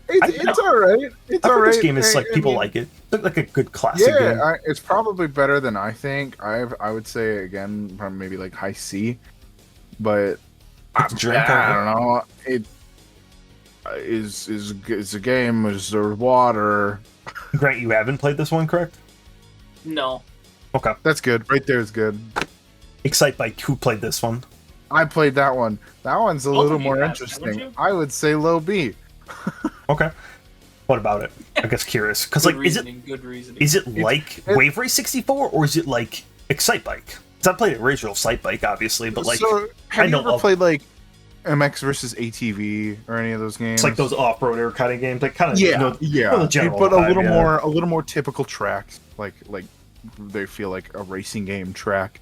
It's alright. It's alright. This game is like, people like it. It's like a good classic game. Yeah, it's probably better than I think. I would say, again, probably maybe like high C. But I don't know. It is a game. Is there water? Grant, you haven't played this one, correct? No. Okay. That's good. Right there is good. Excite Bike, who played this one? I played that one. That one's a little more interesting. I would say low B. Okay. What about it? I guess curious. Because like, good reasoning. Is it like Wave Race 64 or is it like Excite Bike? Because I played original Excite Bike, obviously, but like, so have you ever played like MX versus ATV or any of those games? It's like those off-roader kind of games, like kind of the general but vibe, a little more typical tracks, like they feel like a racing game track.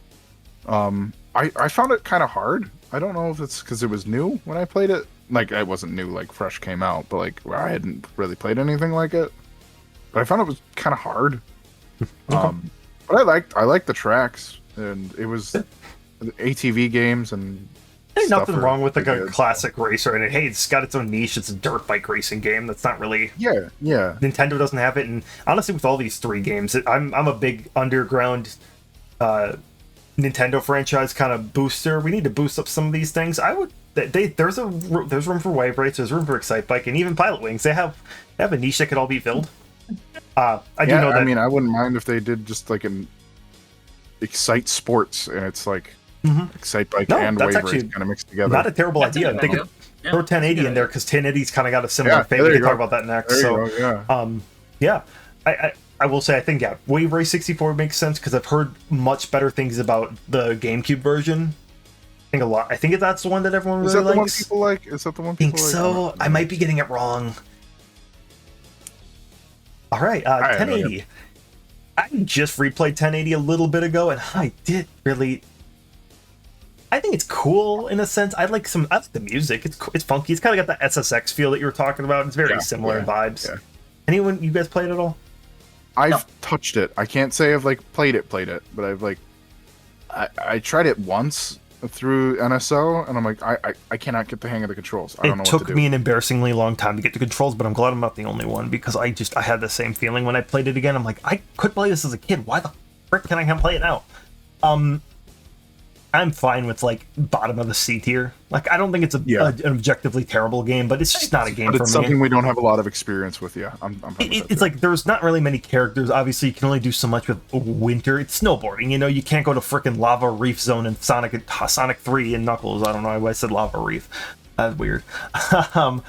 I found it kind of hard. I don't know if it's because it was new when I played it. Like, it wasn't new, like fresh came out, but like I hadn't really played anything like it. But I found it was kind of hard. But I liked the tracks, and it was ATV games and. There's nothing wrong with like a classic racer, and hey, it's got its own niche. It's a dirt bike racing game. That's not really. Yeah. Nintendo doesn't have it, and honestly, with all these three games, I'm a big underground Nintendo franchise kind of booster. We need to boost up some of these things. There's room for Wave Race, there's room for Excite Bike, and even Pilot Wings. They have a niche that could all be filled. I do know that. I mean, I wouldn't mind if they did just like an Excite Sports, and it's like Excite Bike and Wave Race kind of mixed together. Not a terrible idea. They could throw 1080 in there because 1080's kind of got a similar fate. We can talk about that next. I will say, I think, Wave Race 64 makes sense because I've heard much better things about the GameCube version. I think that's the one that everyone really likes. Is that the one people like? Is that the one people like? I think so. I might be getting it wrong. All right, 1080. I just replayed 1080 a little bit ago, and I think it's cool in a sense. I like the music. It's funky. It's kind of got that SSX feel that you were talking about. It's very similar in vibes. Yeah. Anyone, you guys played it at all? I've touched it. I can't say I've played it, but I've I tried it once through NSO, and I'm like, I cannot get the hang of the controls. I don't know what to do. It took me an embarrassingly long time to get the controls, but I'm glad I'm not the only one, because I had the same feeling when I played it again. I'm like, I could play this as a kid. Why the frick can I play it now? I'm fine with bottom of the C tier. I don't think it's an objectively terrible game, but it's just not a game for me. It's something we don't have a lot of experience with. Yeah, I'm it's there's not really many characters. Obviously, you can only do so much with Winter. It's snowboarding. You can't go to frickin' Lava Reef Zone in Sonic 3 and Knuckles. I don't know why I said Lava Reef. That's weird. I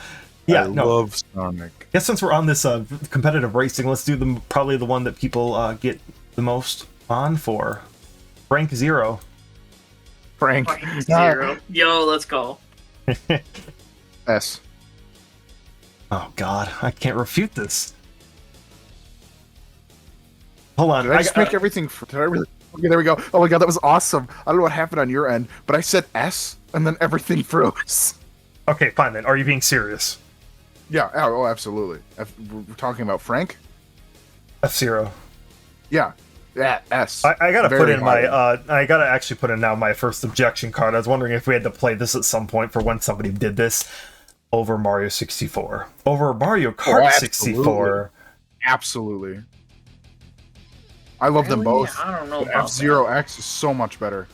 love Sonic. I guess since we're on this competitive racing, let's do probably the one that people get the most on for. Rank Zero. Frank Zero. Yo, let's go. S. Oh God, I can't refute this. Hold on. Did I just make everything? Did I really? Okay, there we go. Oh my God, that was awesome. I don't know what happened on your end, but I said S, and then everything froze. Okay, fine then. Are you being serious? Yeah. Oh, absolutely. We're talking about Frank. F-Zero. Yeah. Yeah, S. I gotta put in I gotta actually put in now my first objection card. I was wondering if we had to play this at some point for when somebody did this over Mario 64. Over Mario Kart 64. Absolutely. I love them both. I don't know. F-Zero X is so much better.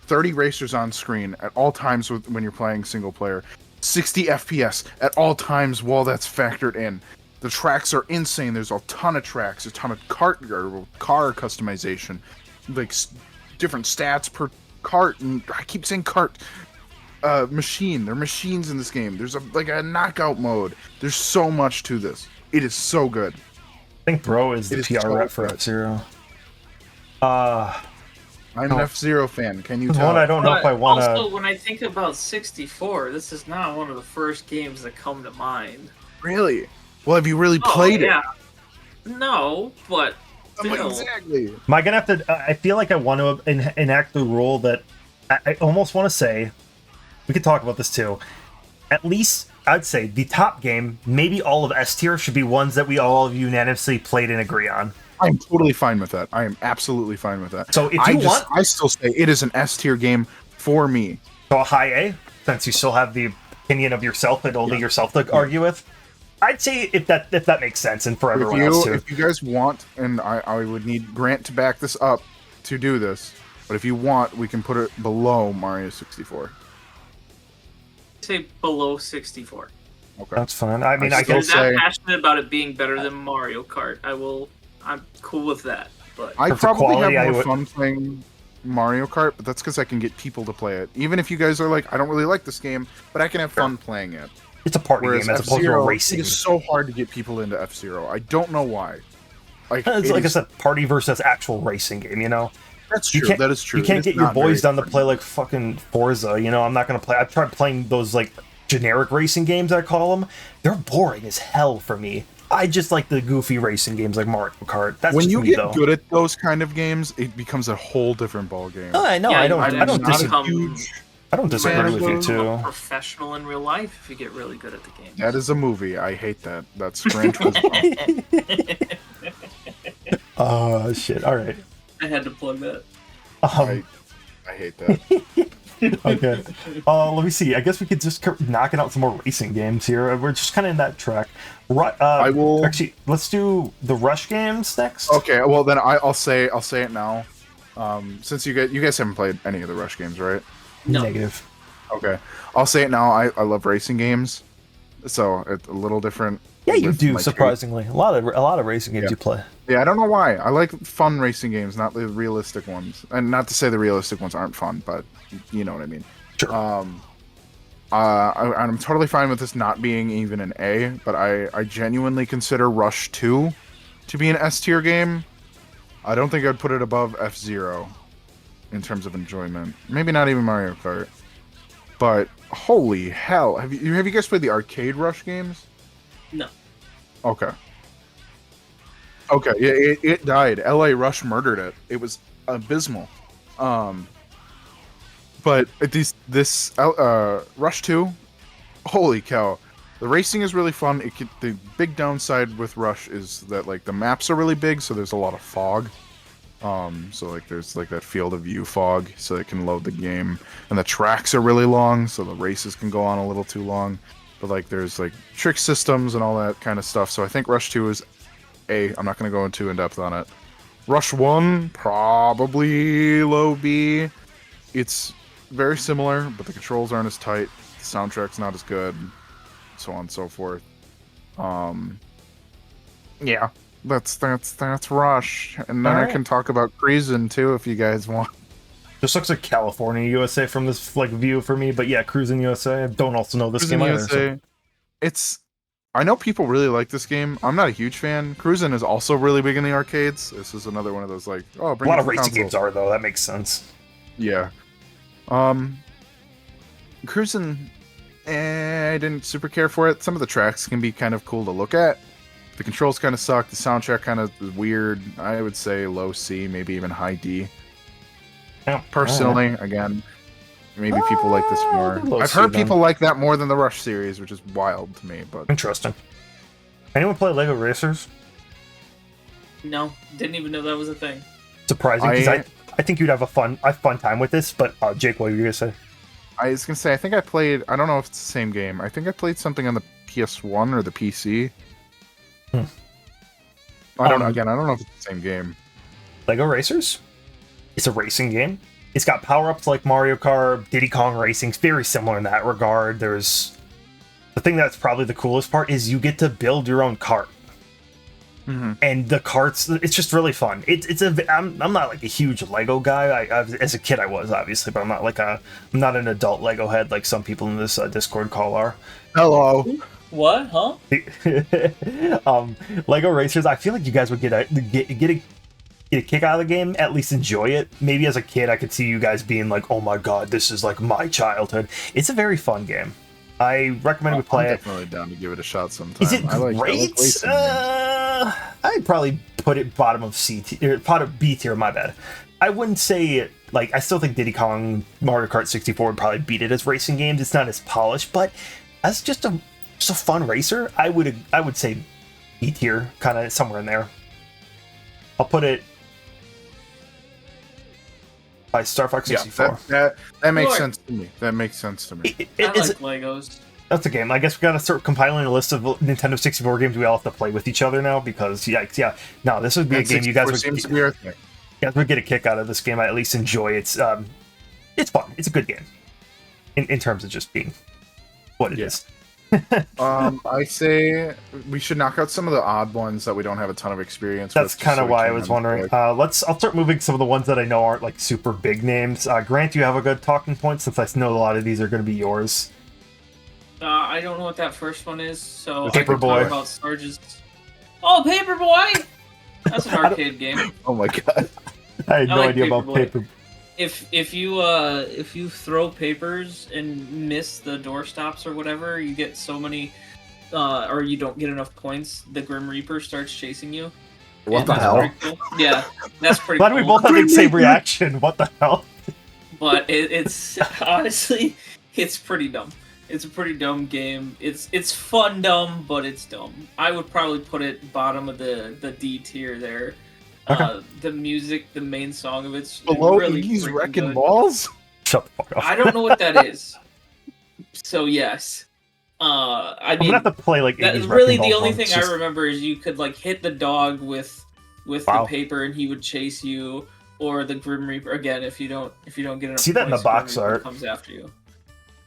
30 racers on screen at all times when you're playing single player. 60 FPS at all times while that's factored in. The tracks are insane. There's a ton of tracks, a ton of car customization, different stats per cart. And I keep saying cart. Machine. There are machines in this game. There's a knockout mode. There's so much to this. It is so good. I think Bro is the PR rep for F-Zero. I'm an F-Zero fan. Can you tell? One I don't know if I want to. Also, when I think about 64, this is not one of the first games that come to mind. Really? Well, have you really played it? No, but still. Exactly. Am I gonna have to? I feel like I want to enact the rule that I almost want to say. We could talk about this too. At least I'd say the top game, maybe all of S tier, should be ones that we all unanimously played and agree on. I'm totally fine with that. I am absolutely fine with that. So if I still say it is an S tier game for me. So a high A, since you still have the opinion of yourself and only yourself to argue with. I'd say if that makes sense, and for everyone else too. If you guys want, and I would need Grant to back this up to do this, but if you want, we can put it below Mario 64. Say below 64. Okay, that's fine. I mean, I'm not passionate about it being better than Mario Kart. I'm cool with that. But I probably have more fun playing Mario Kart, but that's because I can get people to play it. Even if you guys are like, I don't really like this game, but I can have fun playing it. It's a party game as opposed to a racing. It is so hard to get people into F-Zero. I don't know why. I said, party versus actual racing game, That's true. That is true. You can't get your boys down to play like fucking Forza, I'm not going to play. I've tried playing those generic racing games, I call them. They're boring as hell for me. I just like the goofy racing games like Mario Kart. That's when you get good at those kind of games, it becomes a whole different ball game. Oh, I know. Yeah, I don't disagree with you too. A professional in real life if you get really good at the game. That is a movie. I hate that. That's Gran Turismo. Oh shit! All right. I had to plug that. I hate that. Okay. Let me see. I guess we could just knocking out some more racing games here. We're just kind of in that track. I will actually. Let's do the Rush games next. Okay. Well, then I'll say it now. Since you guys haven't played any of the Rush games, right? No. Negative. Okay, I'll say it now. I love racing games, so it's a little different. Yeah, you with do, my surprisingly. A lot of racing games you play. Yeah, I don't know why. I like fun racing games, not the realistic ones. And not to say the realistic ones aren't fun, but you know what I mean. Sure. I'm totally fine with this not being even an A, but I genuinely consider Rush 2 to be an S tier game. I don't think I'd put it above F-Zero in terms of enjoyment. Maybe not even Mario Kart. But holy hell, have you guys played the arcade Rush games? No. Okay. Okay, it died. LA Rush murdered it. It was abysmal. But this Rush 2, holy cow. The racing is really fun. The big downside with Rush is that like the maps are really big, so there's a lot of fog. So like there's like that field of view fog, so it can load the game, and the tracks are really long, so the races can go on a little too long. But like there's like trick systems and all that kind of stuff. So I think Rush 2 is A. I'm not going to go into in depth on it. Rush 1 probably low B. It's very similar, but the controls aren't as tight. The soundtrack's not as good, so on and so forth. Yeah. That's Rush, and then I can talk about Cruisin' too if you guys want. Just looks like California, USA from this like view for me, but yeah, Cruisin' USA. I don't also know this Cruisin' game USA, either. so. I know people really like this game. I'm not a huge fan. Cruisin' is also really big in the arcades. This is another one of those like, oh, bring a lot it of to racing console. games are though. That makes sense. Yeah. Cruisin', I didn't super care for it. Some of the tracks can be kind of cool to look at. The controls kind of suck. The soundtrack kind of is weird. I would say low C, maybe even high D. Yeah. Personally, again, maybe people like this more. I've heard people like that more than the Rush series, which is wild to me. But interesting. Anyone play Lego Racers? No, didn't even know that was a thing. Surprising, because I think you'd have a fun time with this. But Jake, what were you gonna say? I was gonna say I think I played. I don't know if it's the same game. I think I played something on the PS1 or the PC. I don't know. Again, I don't know if it's the same game. Lego Racers? It's a racing game. It's got power-ups like Mario Kart, Diddy Kong Racing. It's very similar in that regard. There's the thing that's probably the coolest part is you get to build your own kart. Mm-hmm. And the karts, it's just really fun. I'm not like a huge Lego guy. As a kid I was, obviously, but I'm not an adult Lego head like some people in this Discord call are. Hello. What? Huh? Lego Racers, I feel like you guys would get a kick out of the game, at least enjoy it. Maybe as a kid I could see you guys being like, oh my god, this is like my childhood. It's a very fun game. I recommend we play it. I'm definitely down to give it a shot sometime. Is it great? I'd probably put it bottom of B tier, my bad. I wouldn't say, like, I still think Diddy Kong, Mario Kart 64 would probably beat it as racing games. It's not as polished, but as just a fun racer, I would say B tier, kind of somewhere in there. I'll put it by Star Fox 64. Yeah, that makes sense to me. That makes sense to me. I like Legos. That's a game. I guess we gotta start compiling a list of Nintendo 64 games we all have to play with each other now, because yeah. No, this would be a game you guys would get a kick out of. This game I at least enjoy. It's fun. It's a good game in terms of just being what it is. I say we should knock out some of the odd ones that we don't have a ton of experience with. That's kind of why I was wondering. I'll start moving some of the ones that I know aren't like super big names. Grant, do you have a good talking point, since I know a lot of these are going to be yours? I don't know what that first one is, so Paperboy. I can talk about Sarge's. Oh, Paperboy! That's an arcade game. Oh my god! I had no idea about Paperboy. If you throw papers and miss the doorstops or whatever, you get so many, or you don't get enough points, the Grim Reaper starts chasing you. What the hell? Cool. Yeah, that's pretty Why cool. do we both have the same reaction? What the hell? But it's honestly, it's pretty dumb. It's a pretty dumb game. It's fun dumb, but it's dumb. I would probably put it bottom of the D tier there. Okay. The music, the main song of it's below really Iggy's Wrecking good. Balls. Shut the fuck up. I don't know what that is. So yes, I I'm mean, gonna have to play like that's Iggy's really Wrecking the Balls only one. thing It's just- I remember is you could like hit the dog with Wow. the paper and he would chase you, or the Grim Reaper. Again, if you don't get enough See that in the points, box Grim Reaper art. comes after you.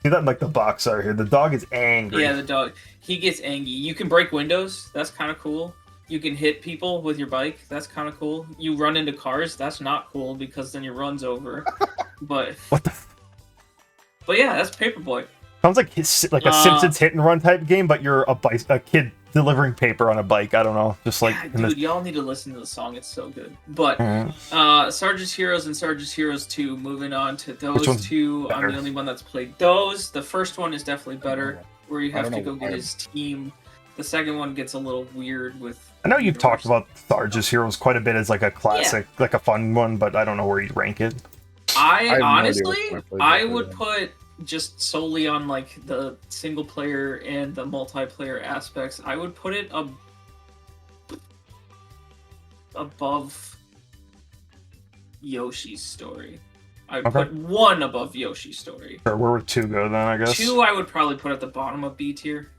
See that in like the box art here. The dog is angry. Yeah, the dog. He gets angry. You can break windows. That's kind of cool. You can hit people with your bike. That's kind of cool. You run into cars. That's not cool because then your run's over. But What the? But yeah, that's Paperboy. Sounds like a Simpsons hit and run type game, but you're a kid delivering paper on a bike. I don't know, just like yeah, dude, y'all need to listen to the song. It's so good. But Sarge's Heroes and Sarge's Heroes 2. Moving on to those two, better? I'm the only one that's played those. The first one is definitely better, where you have to go get his team. The second one gets a little weird with. I know you've talked about Sarge's Heroes quite a bit as like a classic, like a fun one, but I don't know where you'd rank it. I honestly, I would put just solely on like the single player and the multiplayer aspects, I would put it above Yoshi's Story. I'd put one above Yoshi's Story. Sure, where would 2 go then, I guess? 2 I would probably put at the bottom of B tier.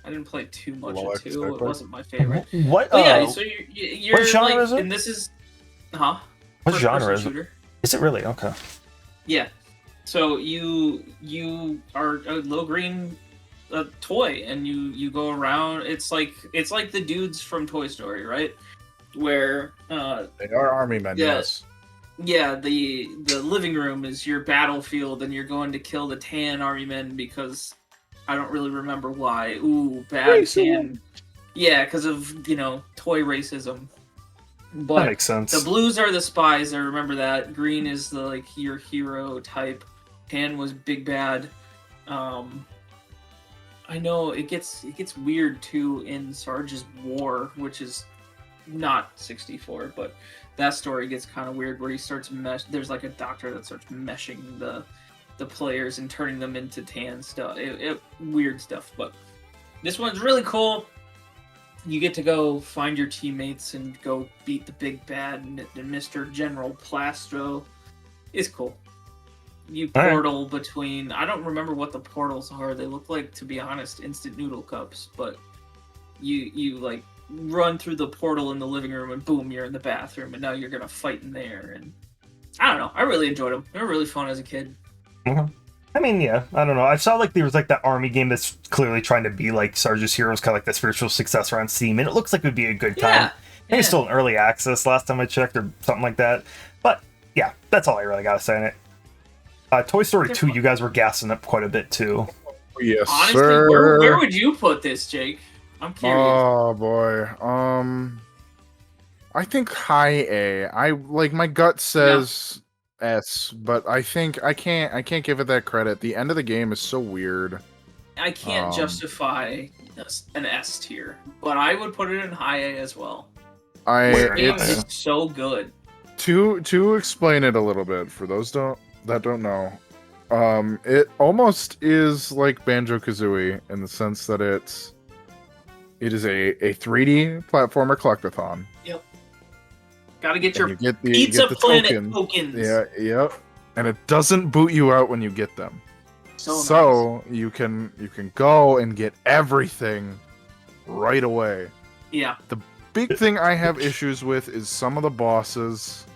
I didn't play too much of 2. It wasn't my favorite. What? Yeah, so you're what genre like, is it? and this is, What genre is it? Is it really? Okay. Yeah. So you are a low green toy, and you go around. It's like the dudes from Toy Story, right? Where they are army men. Yes. Yeah, the living room is your battlefield, and you're going to kill the tan army men because I don't really remember why. Ooh, bad tan. Yeah, because of toy racism. But that makes sense. The blues are the spies. I remember that. Green is the your hero type. Tan was big bad. I know it gets weird too in Sarge's War, which is not 64, but that story gets kind of weird where he starts there's like a doctor that starts meshing the players and turning them into tan stuff. Weird stuff, but this one's really cool. You get to go find your teammates and go beat the big bad and Mr. General Plastro. It's cool. You portal between... I don't remember what the portals are. They look like, to be honest, instant noodle cups. But you like run through the portal in the living room and boom, you're in the bathroom. And now you're going to fight in there. And I don't know. I really enjoyed them. They were really fun as a kid. Mm-hmm. I mean, yeah, I don't know. I saw like there was like that army game that's clearly trying to be like Sarge's Heroes, kind of like the spiritual successor on Steam, and it looks like it would be a good time. Yeah, Maybe still in early access last time I checked or something like that. But yeah, that's all I really gotta say on it. Toy Story 2, you guys were gassing up quite a bit too. Yes, honestly, sir. Where would you put this, Jake? I'm curious. Oh boy. I think high A. I like my gut says S, but I think I can't give it that credit. The end of the game is so weird. I can't justify an S tier, but I would put it in high A as well. It's so good. To explain it a little bit for those that don't know, it almost is like Banjo-Kazooie in the sense that it is a 3D platformer collectathon. Yep. Gotta get your Pizza Planet tokens. Yeah, yep. And it doesn't boot you out when you get them. So nice. you can go and get everything right away. Yeah. The big thing I have issues with is some of the bosses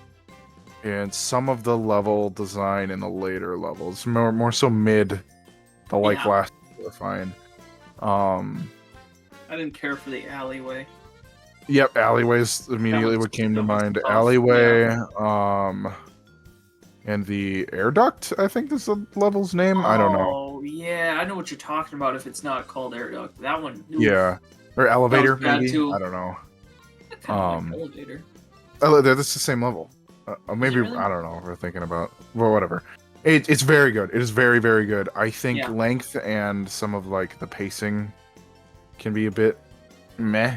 and some of the level design in the later levels. More so mid. The last are fine. I didn't care for the alleyway. Yep, alleyway's immediately what came to mind. Tough. Alleyway, and the air duct, I think is the level's name. I don't know. Oh, yeah, I know what you're talking about if it's not called air duct. That one. Oof. Yeah. Or elevator, maybe? I don't know. Like elevator. That's the same level. Maybe, really? I don't know if we're thinking about... Well, whatever. It's very good. It is very, very good. I think length and some of, like, the pacing can be a bit meh.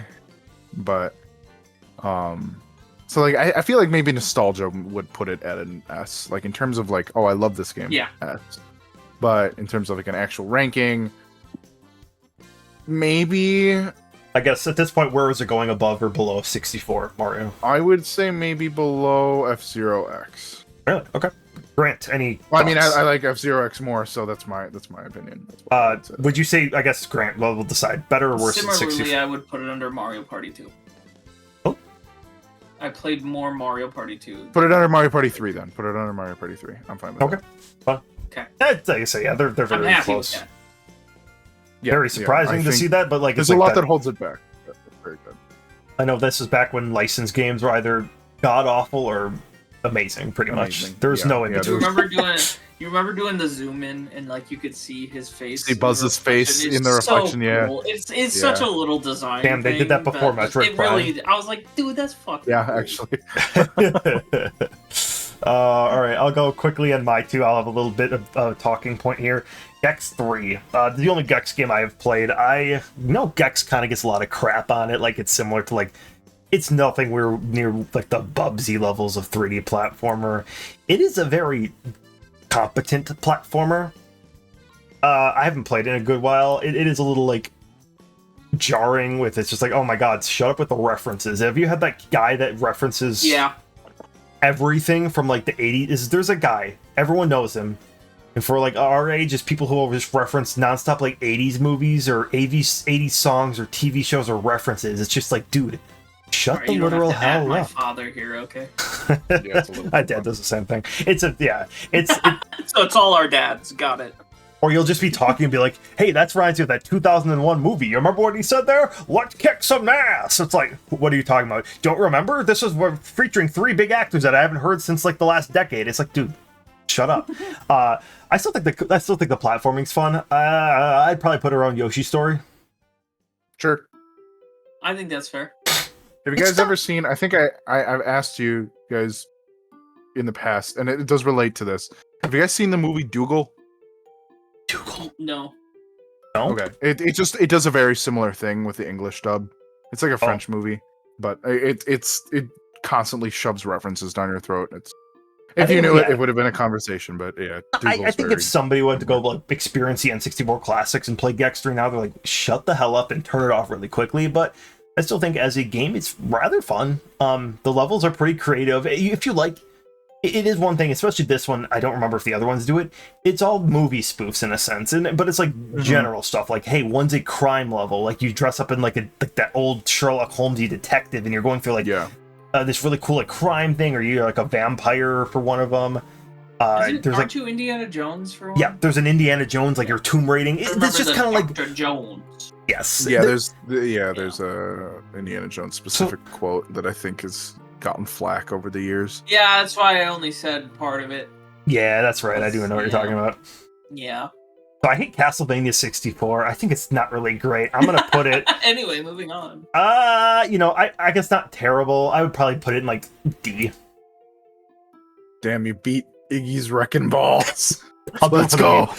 But, so, like, I feel like maybe nostalgia would put it at an S. Like, in terms of, like, oh, I love this game. Yeah. S. But in terms of, like, an actual ranking, maybe... I guess at this point, where is it going above or below 64, Mario? I would say maybe below F-Zero X. Really? Okay. Grant, any Well, I mean, I like F-Zero X more, so that's my opinion. Would you say, I guess, Grant, we'll decide, better or worse than 64? Similarly, I would put it under Mario Party 2. Oh. I played more Mario Party 2. Put it under Mario Party 3 then. Put it under Mario Party 3. I'm fine with that. Fun. Okay. Like I say, yeah, they're very close. Yeah, very surprising to see that, but like there's it's a like lot that holds it back. That's very good. I know this is back when licensed games were either god awful or amazing, pretty much. There's no in between. You remember doing the zoom in and like you could see his face. See Buzz's face in the reflection. So cool. It's such a little design. Damn, they did that before Metroid Prime. I was like, dude, that's fucking. Yeah, cool. actually. All right, I'll go quickly on my two. I'll have a little bit of a talking point here. Gex 3, the only Gex game I have played. Gex kind of gets a lot of crap on it. Like, it's similar to, like, it's nothing near, like, the Bubsy levels of 3D platformer. It is a very competent platformer. I haven't played it in a good while. It is a little, like, jarring with it's just like, oh my god, shut up with the references. Have you had that guy that references everything from, like, the 80s? There's a guy, everyone knows him. And for, like, our age, just people who will just reference nonstop, like, 80s movies or 80s songs or TV shows or references. It's just like, dude, shut the literal hell up. My father here, okay? My dad does the same thing. So it's all our dads. Got it. Or you'll just be talking and be like, hey, that's reminds me of that 2001 movie. You remember what he said there? Let's kick some ass. It's like, what are you talking about? Don't remember? This was featuring 3 big actors that I haven't heard since, like, the last decade. It's like, dude, shut up. I still think the platforming's fun. I'd probably put her on Yoshi's Story. Sure. I think that's fair. Have you guys ever seen? I think I've asked you guys in the past, and it does relate to this. Have you guys seen the movie Dougal? No. Okay. It does a very similar thing with the English dub. It's like a French movie, but it constantly shoves references down your throat. If you knew it would have been a conversation, but yeah. I think if somebody wanted to go like experience the N64 classics and play Gex 3 now, they're like, shut the hell up and turn it off really quickly. But I still think as a game, it's rather fun. The levels are pretty creative. If you like, it is one thing, especially this one. I don't remember if the other ones do it. It's all movie spoofs in a sense, but it's like general stuff. Like, hey, one's a crime level. Like you dress up in like that old Sherlock Holmesy detective, and you're going through like this really cool like crime thing, or you're like a vampire for one of them. Aren't you Indiana Jones for one? Yeah, there's an Indiana Jones, like you're tomb raiding. It's just kind of like Dr. Jones. Yes. Yeah, there's a Indiana Jones specific quote that I think has gotten flack over the years. Yeah, that's why I only said part of it. Yeah, that's right. I do know what you're talking about. Yeah. So I hate Castlevania 64. I think it's not really great. I'm gonna put it. Anyway, moving on. I guess not terrible. I would probably put it in like D. Damn, you beat Iggy's wrecking balls. Let's go.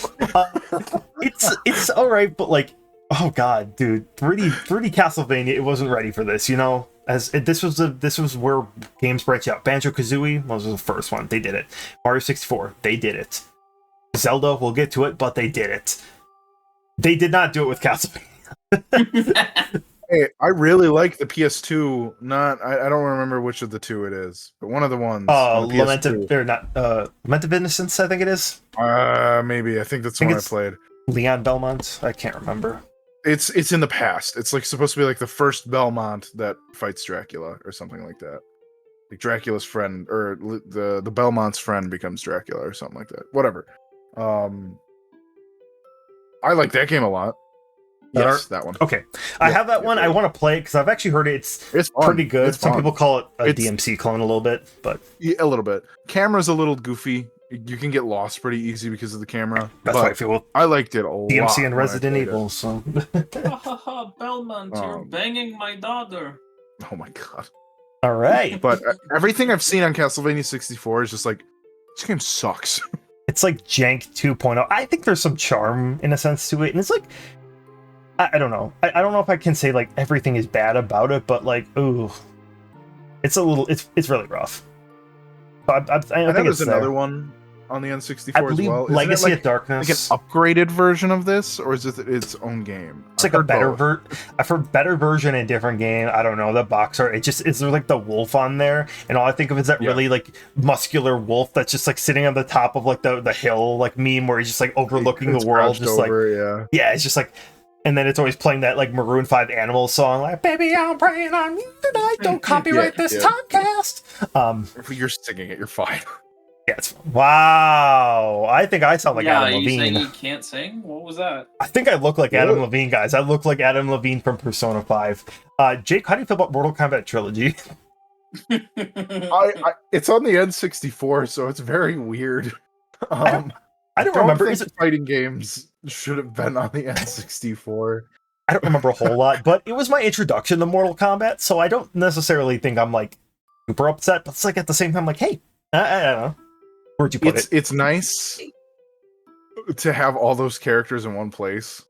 It's all right, but like, oh god, dude, 3D Castlevania. It wasn't ready for this, you know. This was where games branch out. Banjo-Kazooie was the first one. They did it. Mario 64. They did it. Zelda, we'll get to it, but they did it. They did not do it with Castlevania. Hey, I really like the PS2. I don't remember which of the two it is, but one of the ones. Lament of Innocence, I think it is. Maybe. I think that's the one I played. Leon Belmont. I can't remember. It's in the past. It's like supposed to be like the first Belmont that fights Dracula or something like that. Like Dracula's friend, or the Belmont's friend becomes Dracula or something like that. Whatever. I like that game a lot. Yes, that one. Okay, I have that one. I want to play it because I've actually heard it's pretty good. Some people call it a DMC clone a little bit, but a little bit. Camera's a little goofy. You can get lost pretty easy because of the camera. That's how I feel. I liked it a lot. DMC and Resident Evil. So, Belmont, you're banging my daughter. Oh my god. All right, but everything I've seen on Castlevania 64 is just like, this game sucks. It's like Jank 2.0. I think there's some charm in a sense to it, and it's like, I don't know. I don't know if I can say like everything is bad about it, but like, ooh, it's really rough. I think there's another one on the N64 as well. Legacy of Darkness, like an upgraded version of this, or is it its own game? It's like a better I've heard better version in a different game. I don't know. The box art, it's like the wolf on there, and all I think of is that really like muscular wolf that's just like sitting on the top of like the hill like meme where he's just like overlooking the world, just like over, yeah, it's just like. And then it's always playing that like Maroon 5 Animal song, like "Baby, I'm praying on you tonight. Don't copyright this Tomcast." If you're singing it, you're fine. Yeah, wow. I think I sound like Adam you Levine. saying you can't sing? What was that? I think I look like Adam Levine, guys. I look like Adam Levine from Persona 5. Jake, how do you feel about Mortal Kombat Trilogy? It's on the N64, so it's very weird. I don't remember. Think fighting games should have been on the N64. I don't remember a whole lot, but it was my introduction to Mortal Kombat, so I don't necessarily think I'm like super upset. But it's like at the same time, like, hey, I don't know. Where'd you put it? It's nice to have all those characters in one place.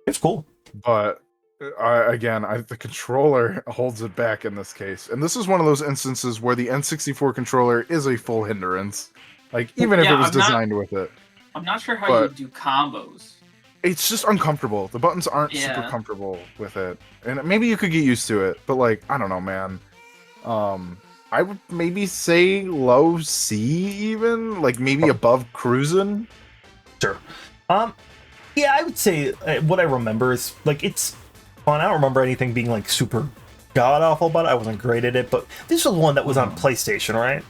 It's cool, but the controller holds it back in this case, and this is one of those instances where the N64 controller is a full hindrance. Like even if it was designed with it, I'm not sure how you do combos. It's just uncomfortable. The buttons aren't super comfortable with it, and maybe you could get used to it, but like I don't know, man. I would maybe say low C, even like maybe above cruising. Sure. Yeah, I would say what I remember is like it's fun. I don't remember anything being like super god awful about it. I wasn't great at it, but this was one that was on PlayStation, right?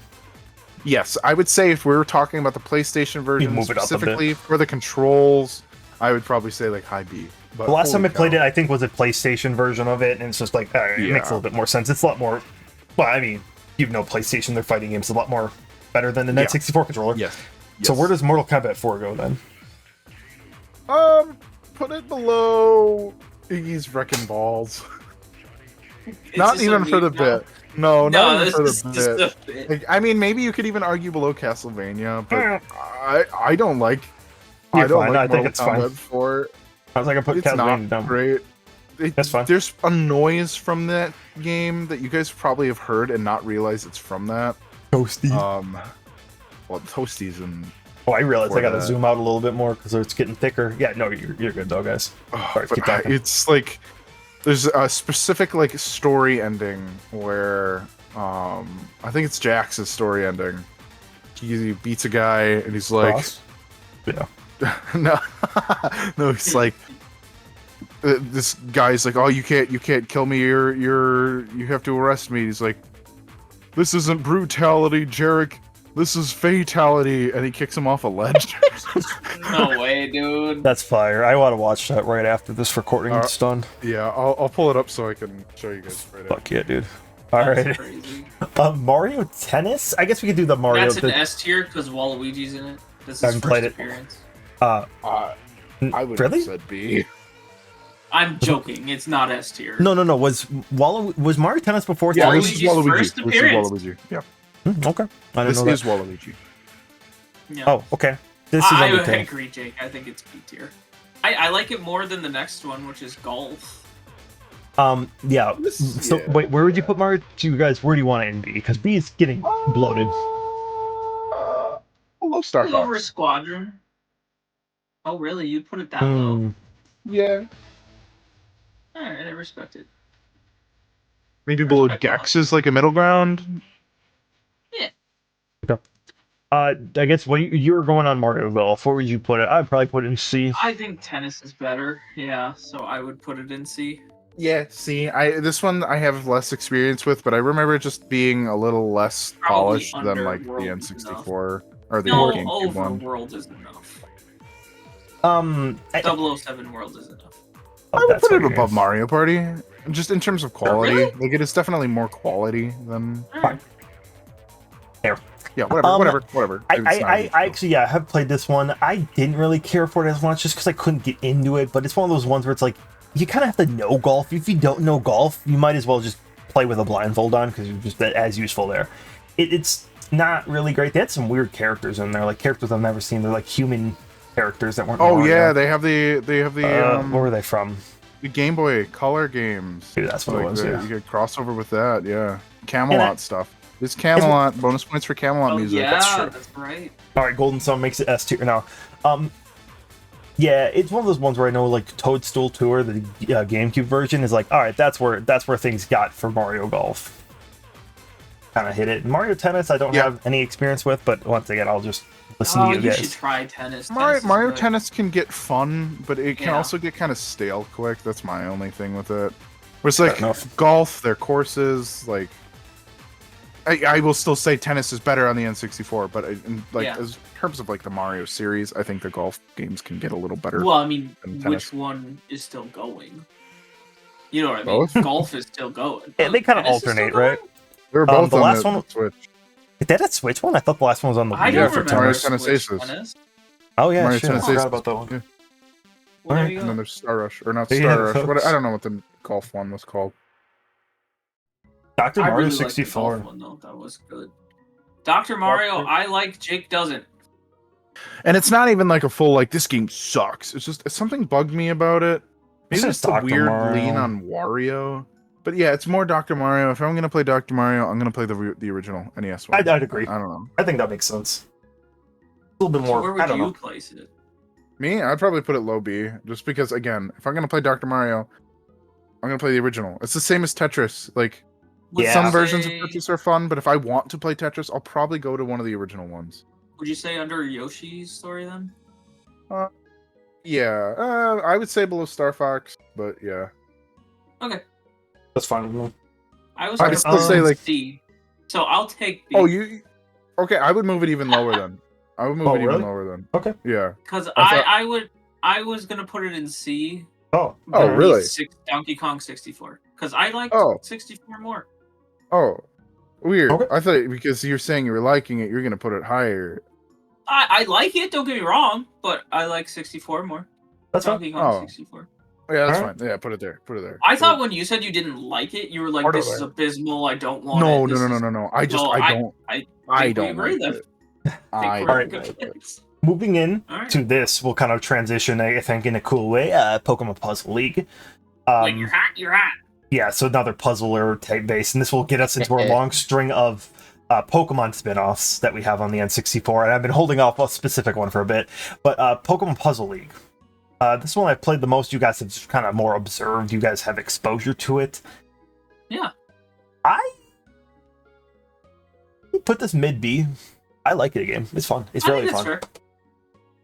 Yes, I would say if we were talking about the PlayStation version specifically for the controls, I would probably say like high B. But the last time I played it, I think was a PlayStation version of it, and it's just like it makes a little bit more sense. It's a lot more. Well, I mean, even though PlayStation, their fighting games a lot more better than the N64 controller. Yes. So where does Mortal Kombat 4 go then? Put it below Iggy's Wrecking Balls. Not even for the bit. No, not even for the bit. Like, I mean, maybe you could even argue below Castlevania, but I don't like. I don't like Mortal Kombat 4. I was like, I put Castlevania down. Great. That's fine. There's a noise from that game that you guys probably have heard and not realize it's from that. Toasties. Well, Toasties and. Oh, I realize I gotta zoom out a little bit more because it's getting thicker. Yeah, no, you're good though, guys. Sorry, keep talking. It's like there's a specific like story ending where I think it's Jax's story ending. He beats a guy and he's like, Cross? Yeah. no, he's like. This guy's like, oh, you can't kill me. You have to arrest me. He's like, this isn't brutality, Jarek. This is fatality, and he kicks him off a ledge. No way, dude. That's fire. I want to watch that right after this recording is done. Yeah, I'll pull it up so I can show you guys. Fuck yeah, dude. All right. Crazy. Mario Tennis. I guess we could do the Mario. That's an S tier because Waluigi's in it. This is I haven't played it. Appearance. I would have said B. I'm joking. It's not S tier. No. Was Mario Tennis before? Yeah, Waluigi's this is Waluigi. First appearance. This is Waluigi. Yeah. Okay. I didn't know this is that. Waluigi. Yeah. Oh, okay. This is I Undertale. agree, Jake. I think it's B tier. I like it more than the next one, which is golf. Yeah. So wait, where would you put Mario? You guys, where do you want it in B? Because B is getting bloated. Low Star Fox. Over Squadron. Oh, really? You'd put it that low? Yeah. Alright, I respect it. Maybe below Gex is like a middle ground. Yeah. Okay. I guess when you were going on Mario Golf, where would you put it? I'd probably put it in C. I think tennis is better. Yeah, so I would put it in C. Yeah, C. This one I have less experience with, but I remember it just being a little less polished than like the N64 or the GameCube one. Overworld is enough. 007 World is enough. I would put it above Mario Party, just in terms of quality. Really? Like it is definitely more quality than. Right. There. Yeah, whatever. I actually have played this one. I didn't really care for it as much just because I couldn't get into it. But it's one of those ones where it's like you kind of have to know golf. If you don't know golf, you might as well just play with a blindfold on because you're just as useful there. It's not really great. They had some weird characters in there, like characters I've never seen. They're like human characters that weren't. Oh yeah, they have the. Where were they from? The Game Boy Color games. Maybe that's what it was. Yeah, you get crossover with that. Yeah, Camelot stuff. It's Camelot. Bonus points for Camelot music. Yeah, that's right. All right, Golden Sun makes it S tier now. Yeah, it's one of those ones where I know like Toadstool Tour, the GameCube version, is like, all right, that's where things got for Mario Golf. Kind of hit it. Mario Tennis, I don't have any experience with, but once again, I'll just listen to you You guys. should try tennis. Mario Tennis can get fun, but it can Yeah. also get kind of stale quick. That's my only thing with it. Whereas like enough. golf, their courses, like I will still say tennis is better on the N64, but as terms of like the Mario series, I think the golf games can get a little better. Well, I mean, than which tennis. one is still going? You know what I mean? Both? Golf is still going. Yeah, they kind of Tennis is still alternate, right? going? They were both the on last the one- Switch. Is that a Switch one? I thought the last one was on the I Wii. Yeah, don't for remember Mario Switch Tennis Aces. tennis. Oh yeah, Mario shit, I Tennis forgot Aces. about that one. Yeah. Well, there you And then go. there's Star Rush, or not Yeah, Star Rush. folks. I don't know what the golf one was called. Dr. I Mario really liked the 64. golf one though. That was good. Dr. Mario, I like. Jake doesn't. And it's not even like a full like this game sucks. It's just something bugged me about it. It's Maybe just it's the Dr. weird Mario. lean on Wario. But yeah, it's more Dr. Mario. If I'm gonna play Dr. Mario, I'm gonna play the original NES one. I'd agree. I don't know. I think that makes sense. A little bit So more. where I would don't you know. place it? Me, I'd probably put it low B, just because again, if I'm gonna play Dr. Mario, I'm gonna play the original. It's the same as Tetris. Like Would Yeah. you some versions of say- Tetris are fun, but if I want to play Tetris, I'll probably go to one of the original ones. Would you say under Yoshi's story then? Yeah, I would say below Star Fox, but yeah. Okay. That's fine with me. I was I'd gonna still put say, it in like- C. So I'll take B. Oh, you? Okay, I would move it even lower then. I would move Oh, it even really? lower then. Okay. Yeah. Because I thought- I was gonna put it in C. Oh, Oh, but really? Donkey Kong 64. Because I like Oh. 64 more. Oh, weird. Okay. I thought because you're saying you were liking it, you're gonna put it higher. I like it. Don't get me wrong, but I like 64 more. that's fine. Donkey Kong Oh. 64. Yeah, that's Alright. fine. Yeah, put it there. Put it there. I Put thought it- when you said you didn't like it, you were like, Part of "This is it. abysmal. I don't want No, it." no, no, no, no, no. I just No, I don't. I I think we don't agree like then. it. think I we're don't good. like it. Moving in All right. to this, we'll kind of transition, I think, in a cool way. Pokemon Puzzle League. Like, you're hot. You're hot. Yeah, so another puzzler type base, and this will get us into a long string of Pokemon spin-offs that we have on the N64, and I've been holding off a specific one for a bit, but Pokemon Puzzle League. This one I've played the most. You guys have just kind of more observed. You guys have exposure to it. Yeah. I put this mid B. I like it again. It's fun. It's I really think that's fun. fair.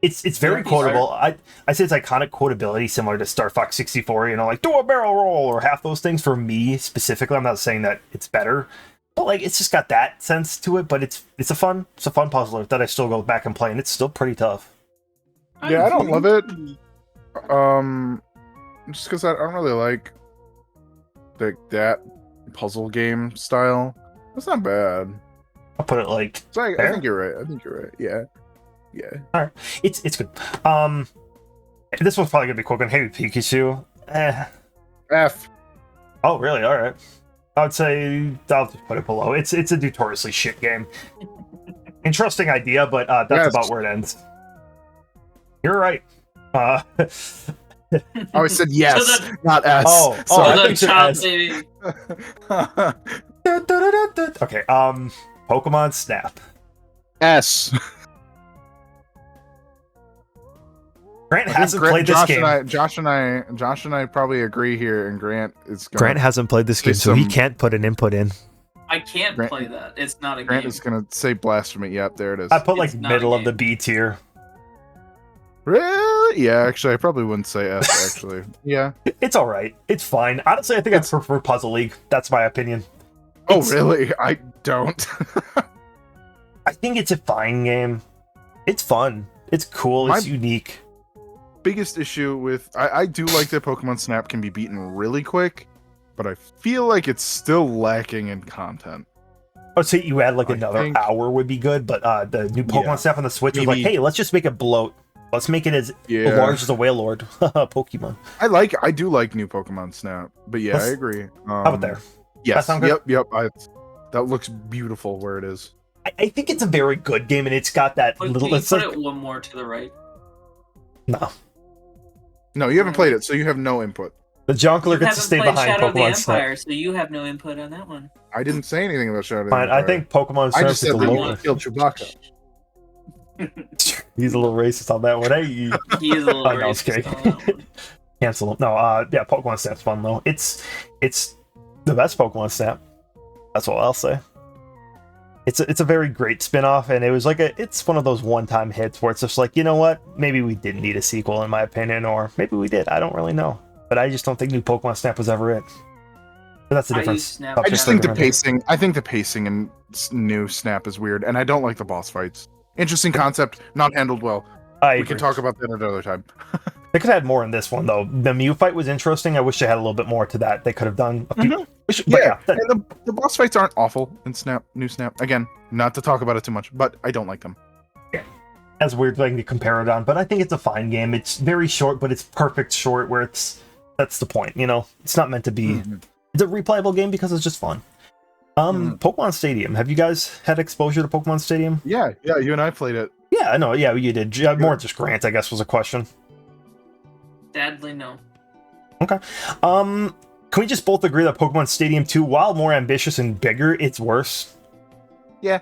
It's very Yeah, he's quotable. I say it's iconic quotability, similar to Star Fox 64. You know, like do a barrel roll or half those things. For me specifically, I'm not saying that it's better, but like it's just got that sense to it. But it's a fun puzzler that I still go back and play, and it's still pretty tough. Yeah, I don't love it. Just because I don't really like that puzzle game style. It's not bad. I'll put it like So I Fair? think you're right. I think you're right. Yeah. it's good. This one's probably gonna be quick one. Hey Pikachu. F. Oh really? All right. I would say I'll just put it below. It's a notoriously shit game. Interesting idea, but that's Yes. about where it ends. You're right. Oh, I said yes, So the- not S. Oh, Sorry. I the think it's child S. baby. Okay, Pokemon Snap. S. Grant I think hasn't played this Josh game. Josh and I probably agree here, and Grant is gonna. Grant hasn't played this Say game, so he some- can't put an input in. I can't Grant- play that. It's not a Grant game. is gonna say blasphemy. Yep, there it is. I put like It's not a middle of game. the B tier. Really? Yeah, actually, I probably wouldn't say S. Actually, yeah. It's all right. It's fine. Honestly, I think I prefer Puzzle League. That's my opinion. Oh, It's- really? I don't. I think it's a fine game. It's fun. It's cool. It's My- unique. Biggest issue with I do like that Pokemon Snap can be beaten really quick, but I feel like it's still lacking in content. I would say you add like I another think- hour would be good, but the new Pokemon Yeah. Snap on the Switch was like, Maybe- hey, let's just make it bloat. Let's make it as Yeah, large as a Wailord. Pokemon. I do like new Pokemon Snap, but yeah, Let's- I agree. How about there? Yes. That sound good? Yep. That looks beautiful where it is. I think it's a very good game, and it's got that But little. can you It's put like it one more to the right? no. No, you haven't played it, so you have no input. The Junkler You gets to haven't stay played behind Shadow of the Pokemon Snap. Empire, so you have no input on that one. I didn't say anything about Shadow of the Fine, I Empire. think Pokemon I Snap just is said a that little. you killed Chewbacca. He's a little racist on that one. Hey, He is a little I know, it's racist kidding. on that one. cancel him. No, yeah, Pokemon Snap's fun though. It's the best Pokemon Snap. That's what I'll say. It's a very great spin-off, and it was like it's one of those one-time hits where it's just like, you know what, maybe we didn't need a sequel in my opinion, or maybe we did. I don't really know, but I just don't think new Pokemon Snap was ever it. But that's the difference. I just think the pacing. I think the pacing in new Snap is weird, and I don't like the boss fights. Interesting concept, not handled well. We can talk about that another time. They could have had more in this one, though. The Mew fight was interesting. I wish they had a little bit more to that. They could have done a few. And the boss fights aren't awful in New Snap. Again, not to talk about it too much, but I don't like them. Yeah, that's a weird thing to compare it on, but I think it's a fine game. It's very short, but it's perfect short. That's the point. You know, it's not meant to be. It's a replayable game because it's just fun. Pokemon Stadium. Have you guys had exposure to Pokemon Stadium? Yeah, you and I played it. Yeah, I know. Yeah, you did. More just Grant, I guess, was a question. Sadly, no. Okay. Can we just both agree that Pokemon Stadium 2, while more ambitious and bigger, it's worse? Yeah.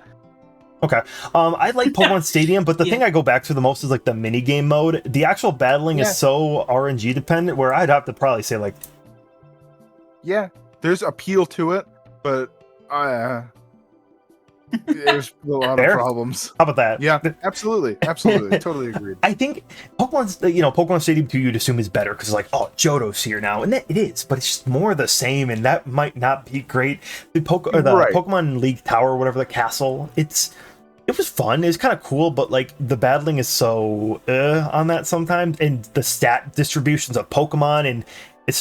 Okay. I like Pokemon Stadium, but the thing I go back to the most is like the mini game mode. The actual battling is so RNG dependent, where I'd have to probably say like, yeah, there's appeal to it, but there's a lot of problems. How about that? Yeah, absolutely, totally agreed. I think Pokemon Stadium 2 you'd assume is better because like, oh, Johto's here now, and it is, but it's just more of the same, and that might not be great. The Pokemon League Tower, whatever, the castle, it was fun. It was kind of cool, but like the battling is so on that sometimes, and the stat distributions of Pokemon, and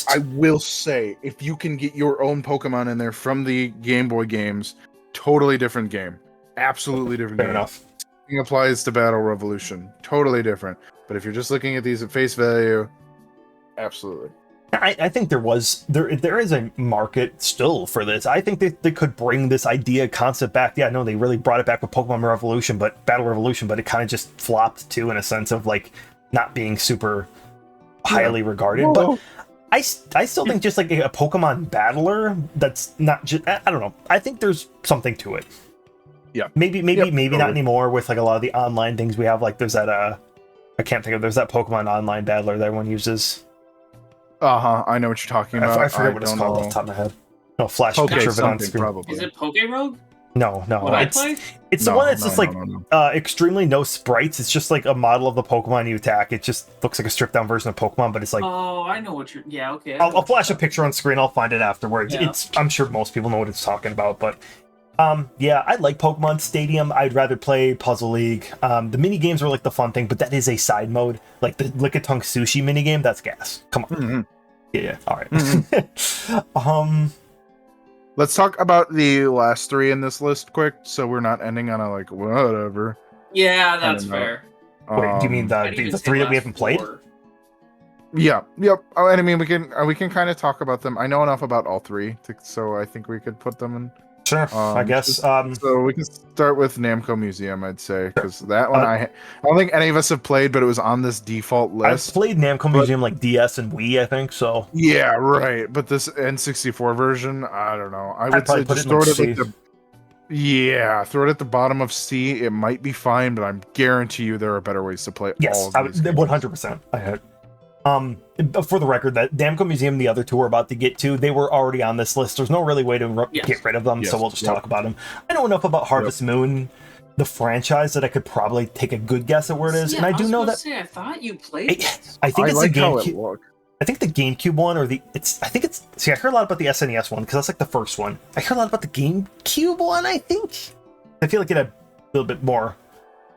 I will say, if you can get your own Pokemon in there from the Game Boy games, totally different game. Absolutely different game. Fair enough. It applies to Battle Revolution. Totally different. But if you're just looking at these at face value, absolutely. I think there is a market still for this. I think they could bring this concept back. Yeah, no, they really brought it back with Pokemon Revolution, but Battle Revolution, but it kind of just flopped too, in a sense of like not being super highly regarded. Whoa. But I still think just like a Pokemon battler that's not just, I don't know. I think there's something to it. Yeah. Maybe not anymore with like a lot of the online things we have. Like there's that I can't think of, there's that Pokemon online battler that everyone uses. I know what you're talking about. I forget what it's called off the top of my head. No, flash picture of it on screen. Probably. Is it Pokerogue? No. It's the one that's just extremely no sprites. It's just like a model of the Pokemon you attack. It just looks like a stripped down version of Pokemon, but it's like... Oh, I know what you're... Yeah, okay. I'll flash a picture on screen. I'll find it afterwards. Yeah. I'm sure most people know what it's talking about, but... yeah, I like Pokemon Stadium. I'd rather play Puzzle League. The mini games are like the fun thing, but that is a side mode. Like the Lickitung Sushi mini game, that's gas. Come on. Mm-hmm. Yeah, all right. Mm-hmm. Let's talk about the last three in this list quick, so we're not ending on a like whatever. Yeah, that's fair. Wait, do you mean the three that we haven't played? Yeah, yep. Oh, and I mean we can kind of talk about them. I know enough about all three, so I think we could put them in. Sure, I guess. So we can start with Namco Museum, I'd say, because that one I don't think any of us have played, but it was on this default list. I've played Namco Museum like DS and Wii, I think so. Yeah, right. But this N64 version, I don't know. I would say just throw it at the bottom of C. It might be fine, but I guarantee you there are better ways to play. Yes, all of these 100%. I had. For the record, that Namco Museum, the other two we're about to get to, they were already on this list. There's no really way to get rid of them, so we'll just talk about them. I know enough about Harvest Moon, the franchise, that I could probably take a good guess at where it is. And I do know that. I thought you played it. I think it's like the GameCube. I think the GameCube one, or See, I heard a lot about the SNES one because that's like the first one. I heard a lot about the GameCube one. I think. I feel like it had a little bit more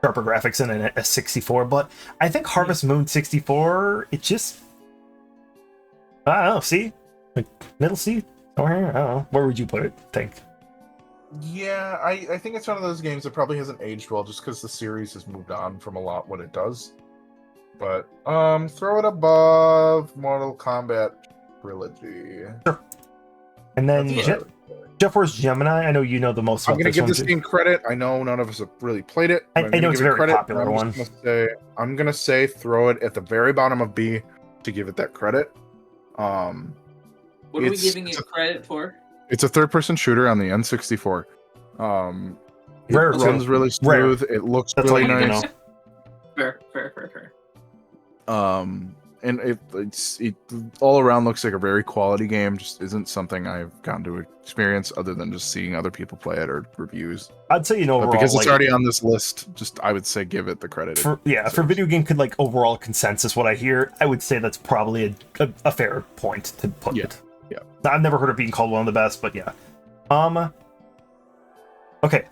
sharper graphics in a 64, but I think Harvest Moon 64, it just, I don't know, C? Like middle C? Somewhere here? I don't know. Where would you put it, think? Yeah, I think it's one of those games that probably hasn't aged well just because the series has moved on from a lot what it does. But, throw it above Mortal Kombat Trilogy. Sure. And then Jeff Where's Gemini? I know you know the most. I'm going to give this game credit. I know none of us have really played it. I know it's a very popular one. I'm going to say throw it at the very bottom of B to give it that credit. What are we giving it credit for? It's a third-person shooter on the N64. It runs really smooth. It looks really nice. Fair. and it all around looks like a very quality game. Just isn't something I've gotten to experience other than just seeing other people play it or reviews. I'd say, overall, but because it's already on this list, I would say give it the credit. For video game overall consensus, what I hear, I would say that's probably a fair point to put it. Yeah. I've never heard it being called one of the best, but yeah. Okay,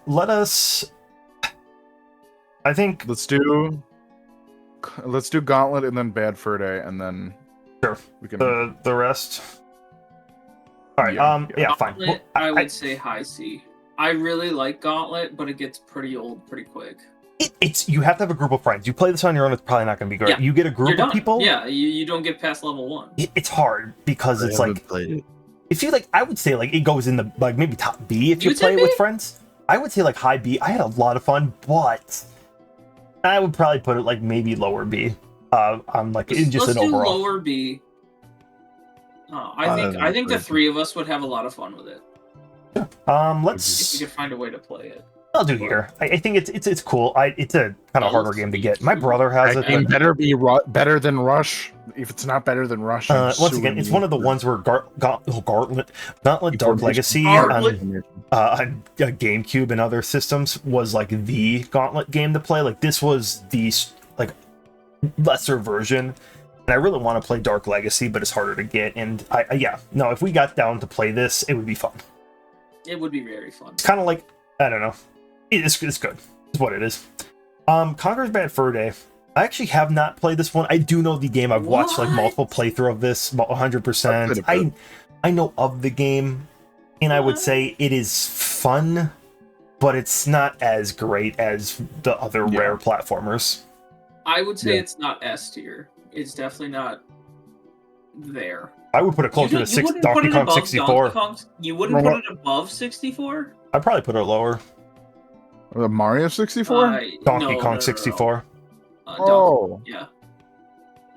I think let's do Gauntlet and then Bad Fur Day, and then sure we can the rest. All right. Yeah, fine. Well, I would say high C. I really like Gauntlet, but it gets pretty old pretty quick. It's you have to have a group of friends. You play this on your own, it's probably not going to be great. Yeah. You get a group of people. Yeah, you don't get past level 1. It's hard because it's like if you I would say it goes in the maybe top B if you play it with friends. I would say high B. I had a lot of fun, but I would probably put it maybe lower B. On in just an overall. Lower B. I think the three of us would have a lot of fun with it. Let's. If we could find a way to play it. I'll do here. I think it's cool. It's a kind of harder game to get. My brother has it. It better be better than Rush. If it's not better than Rush, once again, it's one of the ones where Gauntlet Dark Legacy on GameCube and other systems was the Gauntlet game to play. This was the lesser version, and I really want to play Dark Legacy, but it's harder to get. And if we got down to play this, it would be fun. It would be very fun. It's kind of I don't know. It's good. It's what it is. Conker's Bad Fur Day. I actually have not played this one. I do know the game. I've watched multiple playthrough of this, 100%. I know of the game, and I would say it is fun, but it's not as great as the other Rare platformers. I would say it's not S tier. It's definitely not there. I would put it closer to Donkey Kong 64. You wouldn't put it above 64? I'd probably put it lower. The Mario 64? Donkey Kong 64. Yeah.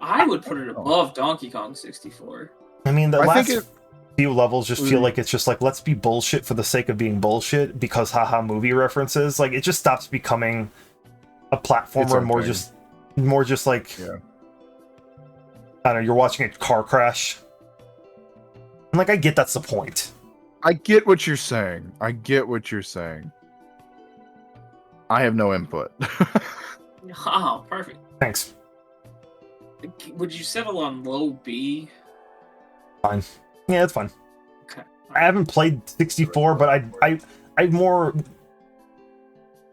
I would put it above Donkey Kong 64. I mean, the last few levels just feel like it's just let's be bullshit for the sake of being bullshit because haha movie references. It just stops becoming a platformer and more just I don't know, you're watching a car crash. And I get that's the point. I get what you're saying. I have no input. Oh, perfect. Thanks. Would you settle on low B? Fine. Yeah, it's fine. Okay. I haven't played 64, but I more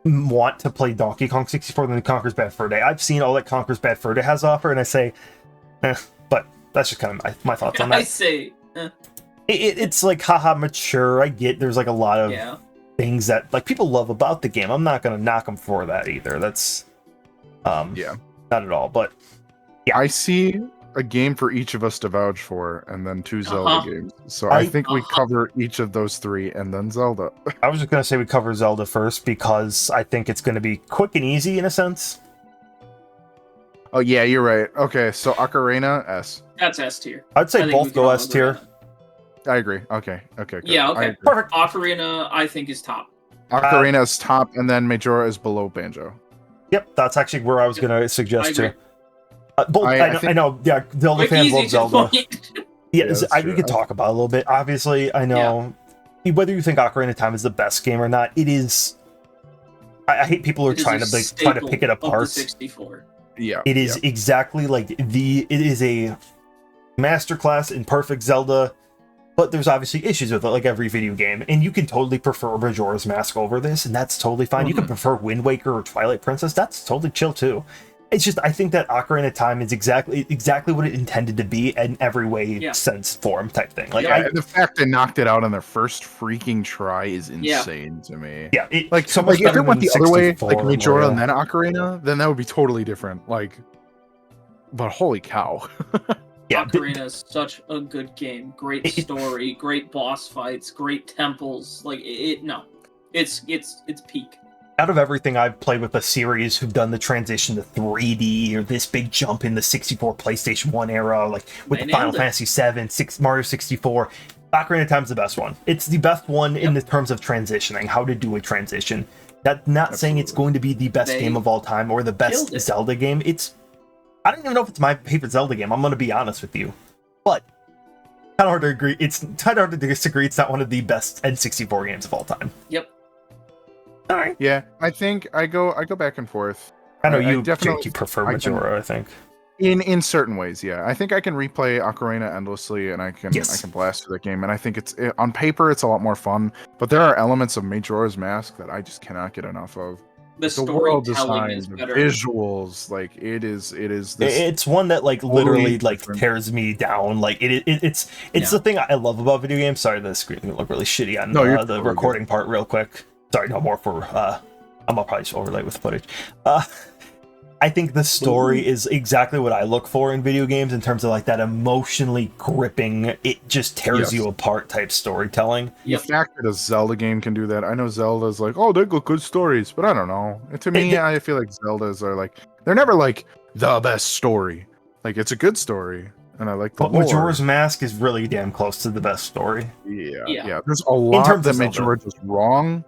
want to play Donkey Kong 64 than Conker's Bad Fur Day. I've seen all that Conker's Bad Fur Day has to offer, and I say, but that's just kind of my thoughts on that. I say, it's haha, mature. I get there's a lot of things that people love about the game. I'm not gonna knock them for that either. That's not at all. But yeah, I see a game for each of us to vouch for, and then 2 Zelda games. So I think we cover each of those 3, and then Zelda. I was just gonna say we cover Zelda first because I think it's gonna be quick and easy in a sense. Oh yeah, you're right. Okay, so Ocarina S. That's S tier. I'd say both go S tier. I agree. Okay. Good. Yeah, okay. Perfect. Ocarina, I think, is top. Ocarina is top, and then Majora is below Banjo. Yep, that's actually where I was going to suggest too. Both, I know. Yeah, Zelda fans love Zelda. We can talk about it a little bit. Obviously, I know whether you think Ocarina of Time is the best game or not. It is. I hate people who are trying to pick it apart. 64. Yeah, it is exactly it is a masterclass in perfect Zelda. But there's obviously issues with it, like every video game. And you can totally prefer Majora's Mask over this, and that's totally fine. You can prefer Wind Waker or Twilight Princess. That's totally chill, too. It's just, I think that Ocarina of Time is exactly what it intended to be in every way, sense, form type thing. And the fact they knocked it out on their first freaking try is insane to me. Yeah. If it went the other way, like Majora and then Ocarina, then that would be totally different. But holy cow. Yeah, Ocarina is such a good game. Great story, great boss fights, great temples. It's peak. Out of everything I've played with the series who've done the transition to 3D or this big jump in the 64 PlayStation 1 era, with the Final Fantasy 7, Mario 64, Ocarina of Time's the best one. It's the best one in the terms of transitioning, how to do a transition. That's not saying it's going to be the best game of all time or the best Zelda game. I don't even know if it's my favorite Zelda game. I'm going to be honest with you. But kind of hard to agree. It's kind of hard to disagree. It's not one of the best N64 games of all time. Yep. All right. Yeah, I think I go back and forth. I know you definitely prefer Majora, I think. In certain ways, yeah. I think I can replay Ocarina endlessly, and I can blast through that game. And I think on paper it's a lot more fun. But there are elements of Majora's Mask that I just cannot get enough of. The world storytelling design, is the better. visuals, like it is. This It's one that like totally literally like different. tears me down. Like it's the thing I love about video games. Sorry, the screen will look really shitty on the totally recording part. Real quick. Sorry, no more for. I'm gonna probably just overlay with footage. I think the story is exactly what I look for in video games in terms of like that emotionally gripping, it just tears you apart type storytelling. The fact that a Zelda game can do that, I know Zelda's like, oh, they got good stories, but I don't know. To me, I feel like Zeldas are like, they're never like the best story. Like, it's a good story, and I like the lore. Majora's Mask is really damn close to the best story. Yeah. There's a lot that Majora does wrong.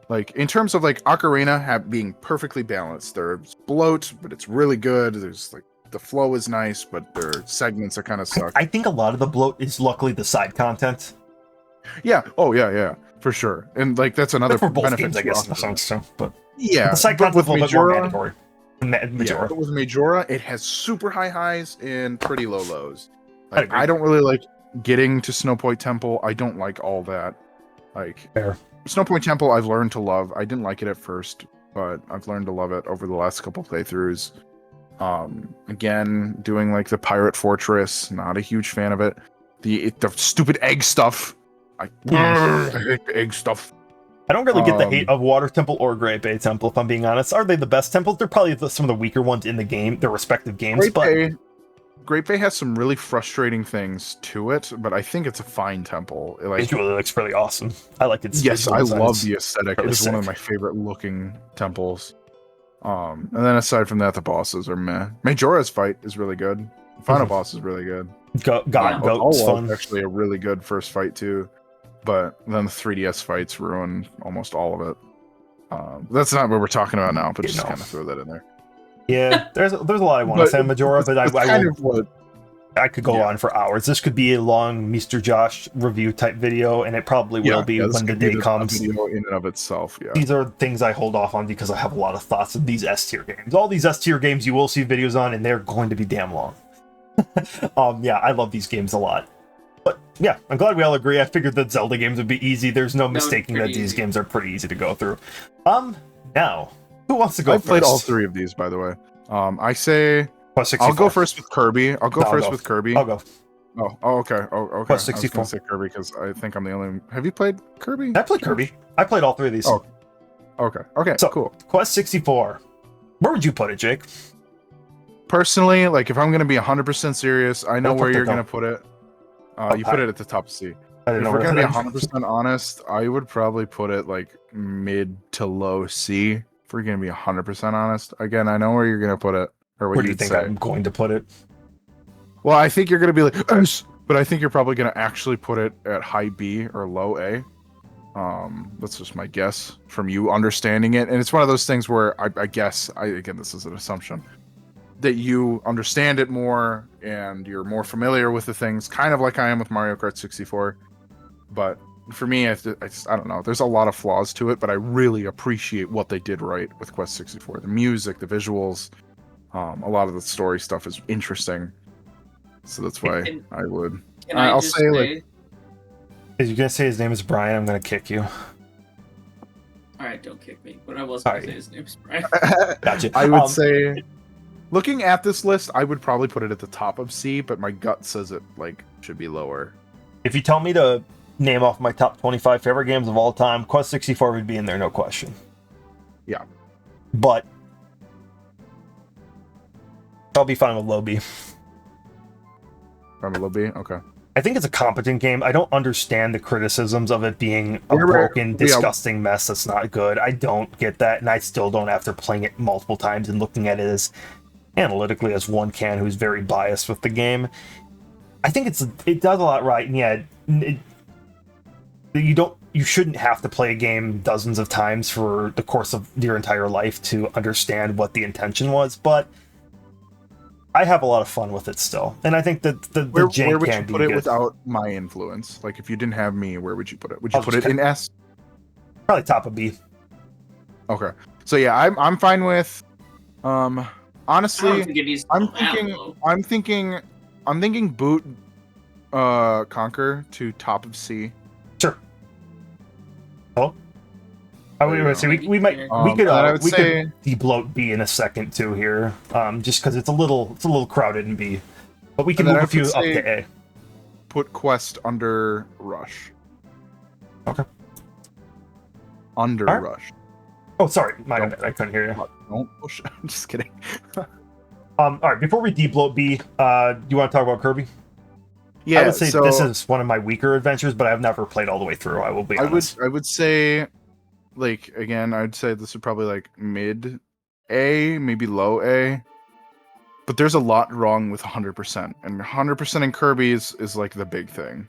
Like, in terms of, like, Ocarina being perfectly balanced. There's bloat, but it's really good. There's, like, the flow is nice, but their segments are kind of suck. I think a lot of the bloat is luckily the side content. Yeah. Oh, yeah. For sure. And, like, that's another for both benefit. Games, I guess. So, but yeah. the side content is a little bit more mandatory. Yeah, but with Majora, it has super high highs and pretty low lows. Like, I don't really like getting to Snowpoint Temple. I don't like all that. Like, fair. Snowpoint Temple, I've learned to love. I didn't like it at first, but I've learned to love it over the last couple playthroughs. Again, doing like the Pirate Fortress, not a huge fan of it. The stupid egg stuff. I hate the egg stuff. I don't really get the hate of Water Temple or Great Bay Temple, if I'm being honest. Are they the best temples? They're probably some of the weaker ones in the game, their respective games. Great Bay has some really frustrating things to it, but I think it's a fine temple. Like, it really looks pretty awesome. I like it. Yes, I love the aesthetic. It is one of my favorite looking temples. And then aside from that, the bosses are meh. Majora's fight is really good. The final boss is really good. Goat's fun. Actually a really good first fight too, but then the 3DS fights ruin almost all of it. That's not what we're talking about now, but just kind of throw that in there. Yeah, there's a lot I want to say on Majora, but I could go on for hours. This could be a long Mr. Josh review type video, and it probably will be when the day comes. Video in and of itself, yeah. These are things I hold off on because I have a lot of thoughts of these S tier games. All these S tier games you will see videos on, and they're going to be damn long. Yeah, I love these games a lot. But yeah, I'm glad we all agree. I figured that Zelda games would be easy. There's no mistaking that these games are pretty easy to go through. Now, who wants to go first? I've played all three of these, by the way. I say I'll go first with Kirby. I'll go Kirby. I'll go. Oh, okay. Okay. Quest 64. I was gonna say Kirby because I think I'm the only. Have you played Kirby? I played Kirby. I played all three of these. Oh. Okay. So cool. Quest 64. Where would you put it, Jake? Personally, like if I'm gonna be 100% serious, I know where you're gonna put it. You put it at the top C. If we're gonna be 100% honest, I would probably put it like mid to low C. If we're gonna be 100% honest, again, I know where you're gonna put it, or where do you think I'm going to put it? Well, I think you're gonna be like, but I think you're probably gonna actually put it at high B or low A. That's just my guess from you understanding it, and it's one of those things where I guess again, this is an assumption that you understand it more and you're more familiar with the things, kind of like I am with Mario Kart 64. But for me, I don't know. There's a lot of flaws to it, but I really appreciate what they did right with Quest 64. The music, the visuals, a lot of the story stuff is interesting. So that's why I would. I'll say like. If you're gonna say his name is Brian, I'm gonna kick you. All right, don't kick me. But I was gonna say his name is Brian. Gotcha. I would say, looking at this list, I would probably put it at the top of C, but my gut says it like should be lower. If you tell me to name off my top 25 favorite games of all time, Quest 64 would be in there, no question. Yeah. But I'll be fine with low B. Fine with low B? Okay. I think it's a competent game. I don't understand the criticisms of it being a broken, disgusting mess that's not good. I don't get that, and I still don't after playing it multiple times and looking at it as analytically as one can who's very biased with the game. I think it does a lot right, and yeah, you shouldn't have to play a game dozens of times for the course of your entire life to understand what the intention was, but I have a lot of fun with it still, and I think that the jank where would can you be put it good. without my influence? Like, if you didn't have me, where would you put it? Would you put it in S? Probably top of B. Okay, so yeah, I'm fine with. Honestly, I don't think it needs to go that low. I'm thinking boot, Conquer to top of C. Sure. Oh. We might we could debloat B in a second too here, just because it's a little crowded in B, but we can move a few up to A. Put Quest under Rush. Okay. Under Rush. Oh, sorry, my bad. I couldn't hear you. Don't push. I'm just kidding. All right, before we debloat B, do you want to talk about Kirby? Yeah, I would say this is one of my weaker adventures, but I've never played all the way through. I will be honest. I would say, like, again, I'd say this would probably like mid A, maybe low A. But there's a lot wrong with 100%, and 100% in Kirby is like the big thing.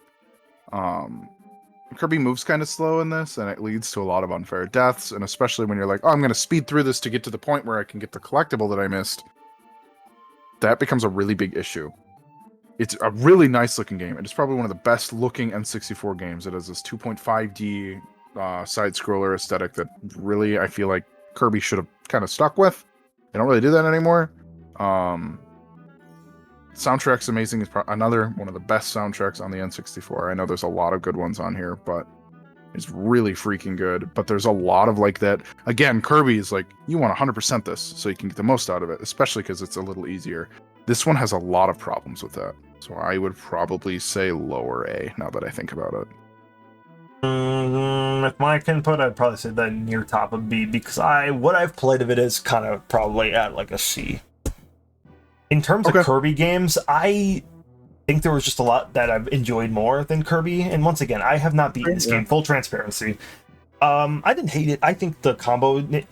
Kirby moves kind of slow in this, and it leads to a lot of unfair deaths, and especially when you're like, oh, I'm going to speed through this to get to the point where I can get the collectible that I missed. That becomes a really big issue. It's a really nice looking game. It is probably one of the best looking N64 games. It has this 2.5D side scroller aesthetic that really I feel like Kirby should have kind of stuck with. They don't really do that anymore. Soundtrack's amazing. It's another one of the best soundtracks on the N64. I know there's a lot of good ones on here, but it's really freaking good. But there's a lot of like that. Again, Kirby is like, you want 100% this so you can get the most out of it, especially because it's a little easier. This one has a lot of problems with that. So I would probably say lower A now that I think about it. With my input, I'd probably say that near top of B, because what I've played of it is kind of probably at like a C. In terms of Kirby games, I think there was just a lot that I've enjoyed more than Kirby. And once again, I have not beaten this game, full transparency. I didn't hate it. I think the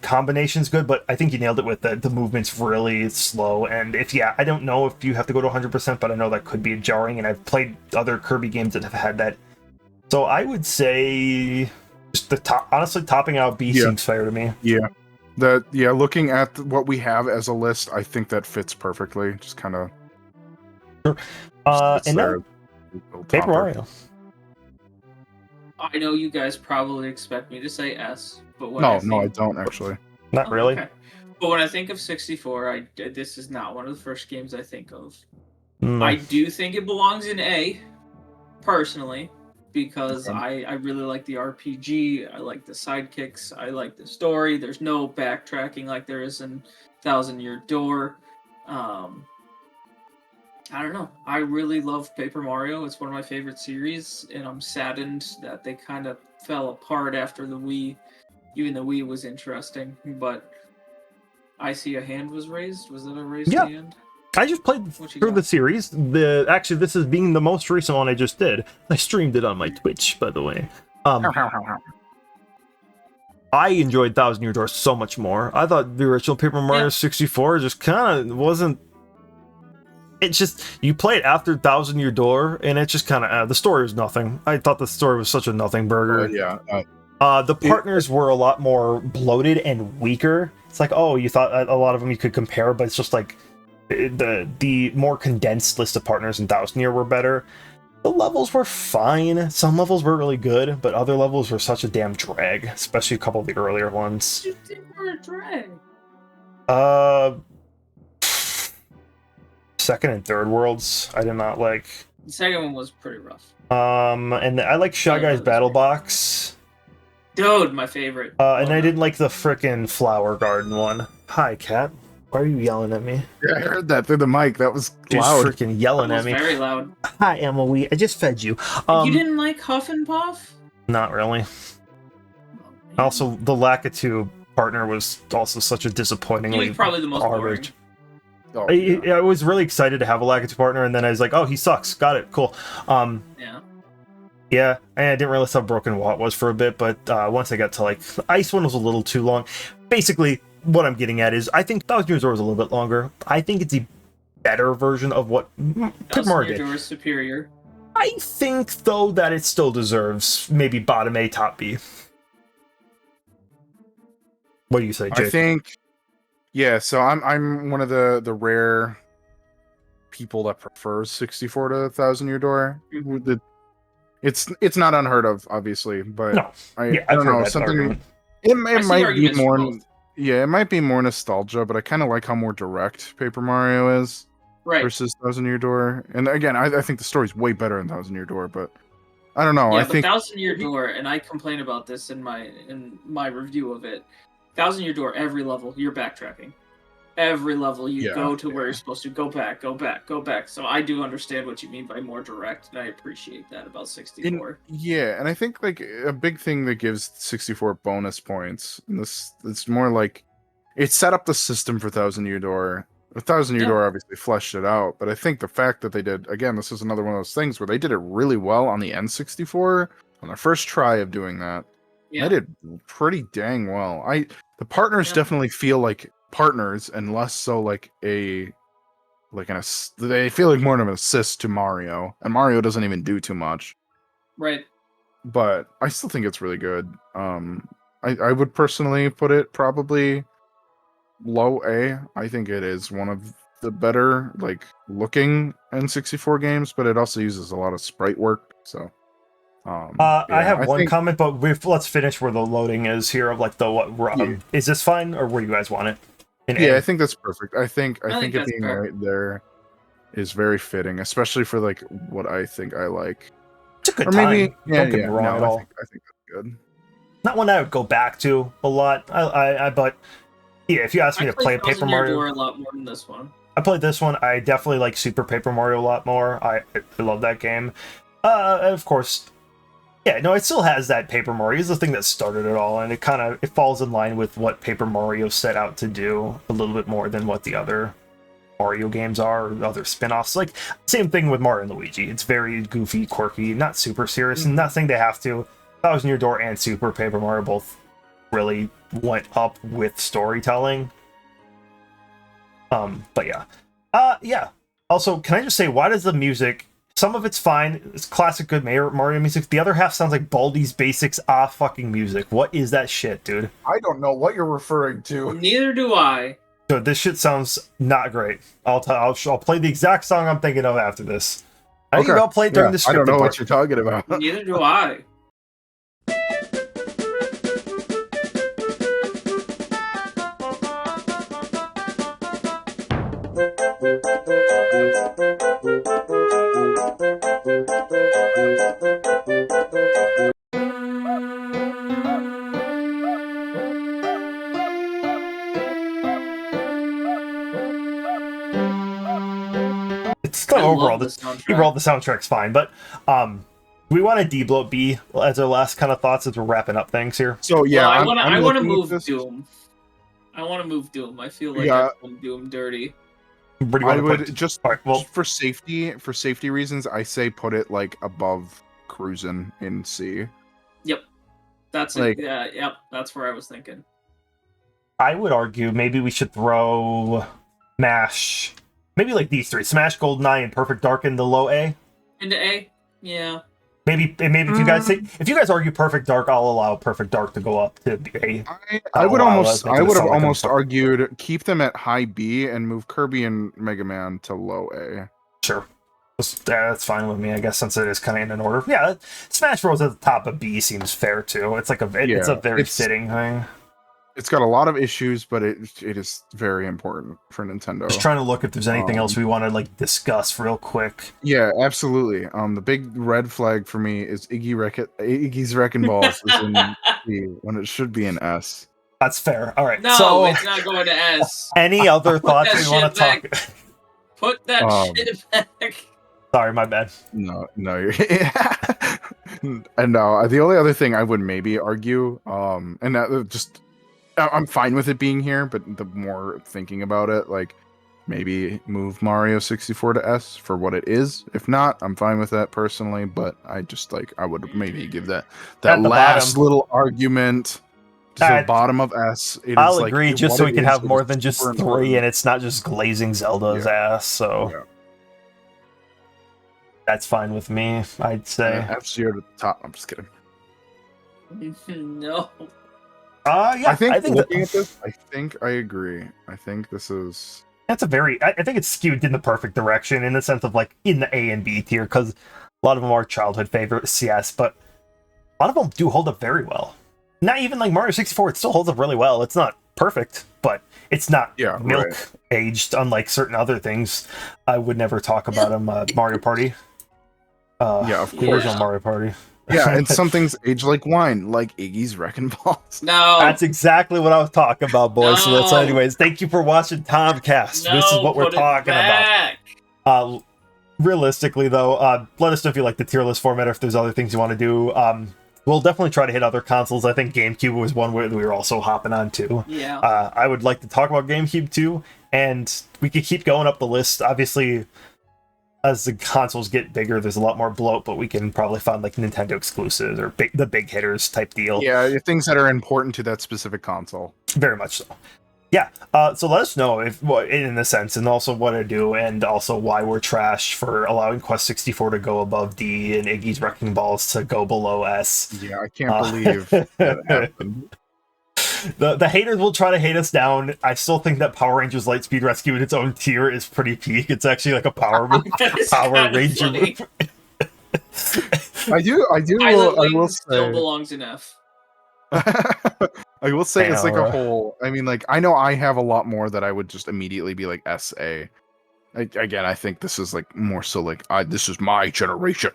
combination's good, but I think you nailed it with the movement's really slow. And I don't know if you have to go to 100%, but I know that could be jarring. And I've played other Kirby games that have had that. So I would say just honestly, topping out B seems fair to me. Yeah. Looking at what we have as a list, I think that fits perfectly. Just kind of. Sure. And then Paper Mario. I know you guys probably expect me to say S, but when I don't actually. Not really. Okay. But when I think of 64, this is not one of the first games I think of. No. I do think it belongs in A, personally, because I really like the RPG. I like the sidekicks. I like the story. There's no backtracking like there is in Thousand Year Door. I don't know. I really love Paper Mario. It's one of my favorite series, and I'm saddened that they kind of fell apart after the Wii. Even the Wii was interesting, but I see a hand was raised. Was that a raised hand? I just played through the series. Actually, this is being the most recent one I just did. I streamed it on my Twitch, by the way. I enjoyed Thousand Year Door so much more. I thought the original Paper Mario 64 just kind of wasn't. It's just, you play it after Thousand Year Door, and it's just kind of, the story was nothing. I thought the story was such a nothing burger. The partners were a lot more bloated and weaker. It's like, you thought a lot of them you could compare, but it's just like, the more condensed list of partners in Thousand Year were better. The levels were fine. Some levels were really good, but other levels were such a damn drag, especially a couple of the earlier ones. You think were a drag? Second and third worlds, I did not like. The second one was pretty rough. And I like Shy Guy's Battle Box. Dude, my favorite. And I didn't like the frickin' Flower Garden one. Hi, cat. Why are you yelling at me? Yeah, I heard that through the mic. That was loud. Freaking yelling at me. Very loud. Hi, Emily. I just fed you. You didn't like Huff and Puff? Not really. Also, the Lakitu partner was also such a disappointingly he was probably the most boring. I was really excited to have a Lakitu partner, and then I was like, he sucks. Got it. Cool. Yeah, and I didn't realize how broken Watt was for a bit, but once I got to, like, the Ice one was a little too long. Basically, what I'm getting at is, I think Thousand Year Door was a little bit longer. I think it's a better version of what Paper Mario did. Thousand Year Door is superior. I think, though, that it still deserves maybe bottom A, top B. What do you say, Jake? I think, so I'm one of the rare people that prefers 64 to Thousand Year Door. Mhm. It's not unheard of, obviously, but No. I Yeah, I I've don't heard know, that something. argument. It I see might be arguments for more. both. Yeah, it might be more nostalgia, but I kind of like how more direct Paper Mario is Right. versus Thousand Year Door. And again, I think the story's way better in Thousand Year Door, but I don't know. Yeah, I but think Thousand Year Door, and I complain about this in my review of it. Thousand Year Door, every level you're backtracking. Every level you go to where you're supposed to go back, go back, go back. So I do understand what you mean by more direct, and I appreciate that about 64. And I think like a big thing that gives 64 bonus points. And it's more like it set up the system for Thousand Year Door. A Thousand Year Door obviously fleshed it out, but I think the fact that they did, again, this is another one of those things where they did it really well on the N64 on their first try of doing that. They did pretty dang well. The partners definitely feel like partners and less so like they feel like more of an assist to Mario, and Mario doesn't even do too much. Right. But I still think it's really good. I would personally put it probably low A. I think it is one of the better like looking N64 games, but it also uses a lot of sprite work. So I have one comment, but let's finish where the loading is here of like is this fine or where you guys want it? I think that's perfect. I think it being fair. right there is very fitting, especially for like what I think I like. It's a good or maybe, time. Don't get me wrong at all. I think that's good. Not one I would go back to a lot. But yeah, if you ask me to play Paper Mario, a lot more than this one. I played this one. I definitely like Super Paper Mario a lot more. I love that game. Of course, yeah, no, it still has that Paper Mario. It's the thing that started it all, and it falls in line with what Paper Mario set out to do a little bit more than what the other Mario games are, or other spin-offs. Like, same thing with Mario and Luigi. It's very goofy, quirky, not super serious, and not saying they have to. Thousand Year Door and Super Paper Mario both really went up with storytelling. But yeah. Yeah. Also, can I just say, why does the music... Some of it's fine. It's classic good Mario music. The other half sounds like Baldi's Basics fucking music. What is that shit, dude? I don't know what you're referring to. Neither do I. So this shit sounds not great. I'll play the exact song I'm thinking of after this. I think I'll play it during the scripting I don't know part. what you're talking about. Neither do I. It's still overall the soundtrack's fine, but we want to de-bloat B as our last kind of thoughts as we're wrapping up things here. So yeah, well, I want to move this. Doom. I want to move Doom. I feel like I've done Doom dirty. I would just for safety reasons, I say put it like above cruising in C. Yep, that's like, yep, that's where I was thinking. I would argue maybe we should throw Smash, maybe like these three: Smash, GoldenEye, and Perfect Dark in the low A. Into A, yeah. Maybe if you guys argue Perfect Dark, I'll allow Perfect Dark to go up to A. I would have almost argued keep them at high B and move Kirby and Mega Man to low A. Sure. That's fine with me, I guess, since it is kind of in an order. Yeah, Smash Bros at the top of B seems fair too. It's like it's a very fitting thing. It's got a lot of issues, but it is very important for Nintendo. Just trying to look if there's anything else we want to like discuss real quick. Yeah, absolutely. The big red flag for me is Iggy's Wrecking Balls is in C when it should be in S. That's fair. All right. No, so, it's not going to S. Any other thoughts we want to talk? Put that shit back. Sorry, my bad. No, you're... And no, the only other thing I would maybe argue, and that just... I'm fine with it being here, but the more thinking about it, like, maybe move Mario 64 to S for what it is. If not, I'm fine with that personally, but I just, like, I would maybe give that last bottom. little argument to the bottom of S. I'll agree, just so we can have more than just three, and it's not just glazing Zelda's ass, so... Yeah. That's fine with me, I'd say. F-Zero to the top. I'm just kidding. No. Yeah, I think looking at this, I think I agree. I think this is That's a very, I think it's skewed in the perfect direction in the sense of like in the A and B tier, because a lot of them are childhood favorites, yes, but a lot of them do hold up very well. Not even like Mario 64, it still holds up really well. It's not perfect, but it's not milk aged, unlike certain other things. I would never talk about them. Mario Party. Of course. Original Mario Party. Yeah, and some things age like wine, like Iggy's Wrecking Balls. No, that's exactly what I was talking about, boys. No. So anyways, thank you for watching Tomcast. No, this is what we're talking about. Realistically, though, let us know if you like the tier list format, or if there's other things you want to do. We'll definitely try to hit other consoles. I think GameCube was one where we were also hopping on too. Yeah. I would like to talk about GameCube too, and we could keep going up the list. Obviously, as the consoles get bigger, there's a lot more bloat, but we can probably find like Nintendo exclusives or the big hitters type deal. Yeah, things that are important to that specific console. Very much so. Yeah, so let us know if, in a sense, and also what I do, and also why we're trash for allowing Quest 64 to go above D and Iggy's Wrecking Balls to go below S. Yeah, I can't believe that happened. The haters will try to hate us down. I still think that Power Rangers Lightspeed Rescue in its own tier is pretty peak. It's actually like a Power Ranger move. I will say still belongs in F. I will say it's like a whole. I mean, like, I know I have a lot more that I would just immediately be like SA. Again, I think this is like more so like this is my generation,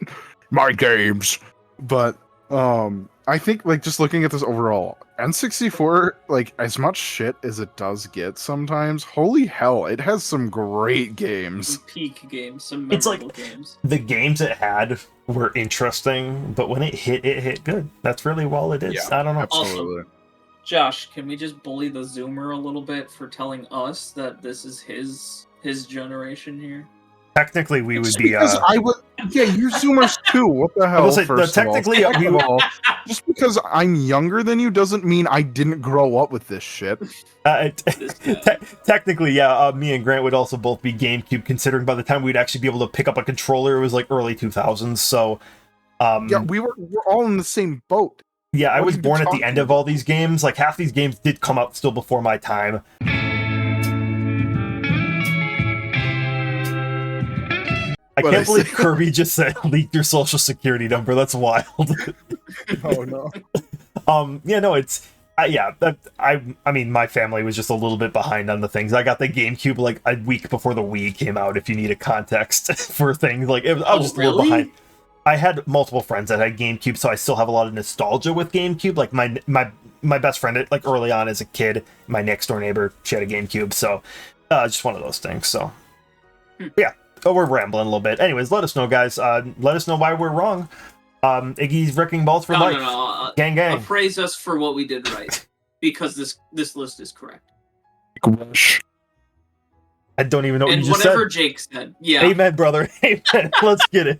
my games. But I think like just looking at this overall, N64, like as much shit as it does get sometimes, holy hell, it has some great games. Some peak games, some memorable games. The games it had were interesting, but when it hit good. That's really all it is. Yeah, I don't know. Absolutely. Also, Josh, can we just bully the Zoomer a little bit for telling us that this is his generation here? Technically, we would be. Because I would. Yeah, you're Zoomers too. What the hell? Technically, just because I'm younger than you doesn't mean I didn't grow up with this shit. Technically, yeah. Me and Grant would also both be GameCube, considering by the time we'd actually be able to pick up a controller, it was like early 2000s. So, yeah, we're all in the same boat. Yeah, I was born at the end of all these games. Like half these games did come out still before my time. I can't believe Kirby just said leaked your social security number. That's wild. Oh no. Yeah, no, it's I mean, my family was just a little bit behind on the things. I got the GameCube like a week before the Wii came out. If you need a context for things, like I was just a little behind. I had multiple friends that had GameCube, so I still have a lot of nostalgia with GameCube. Like my best friend, like early on as a kid, my next door neighbor, she had a GameCube. So just one of those things. So yeah. Oh, we're rambling a little bit. Anyways, let us know, guys. Let us know why we're wrong. Iggy's Wrecking Balls for life. No. Gang. Appraise us for what we did right, because this list is correct. I don't even know what you just said. And whatever Jake said. Yeah. Amen, brother. Amen. Let's get it.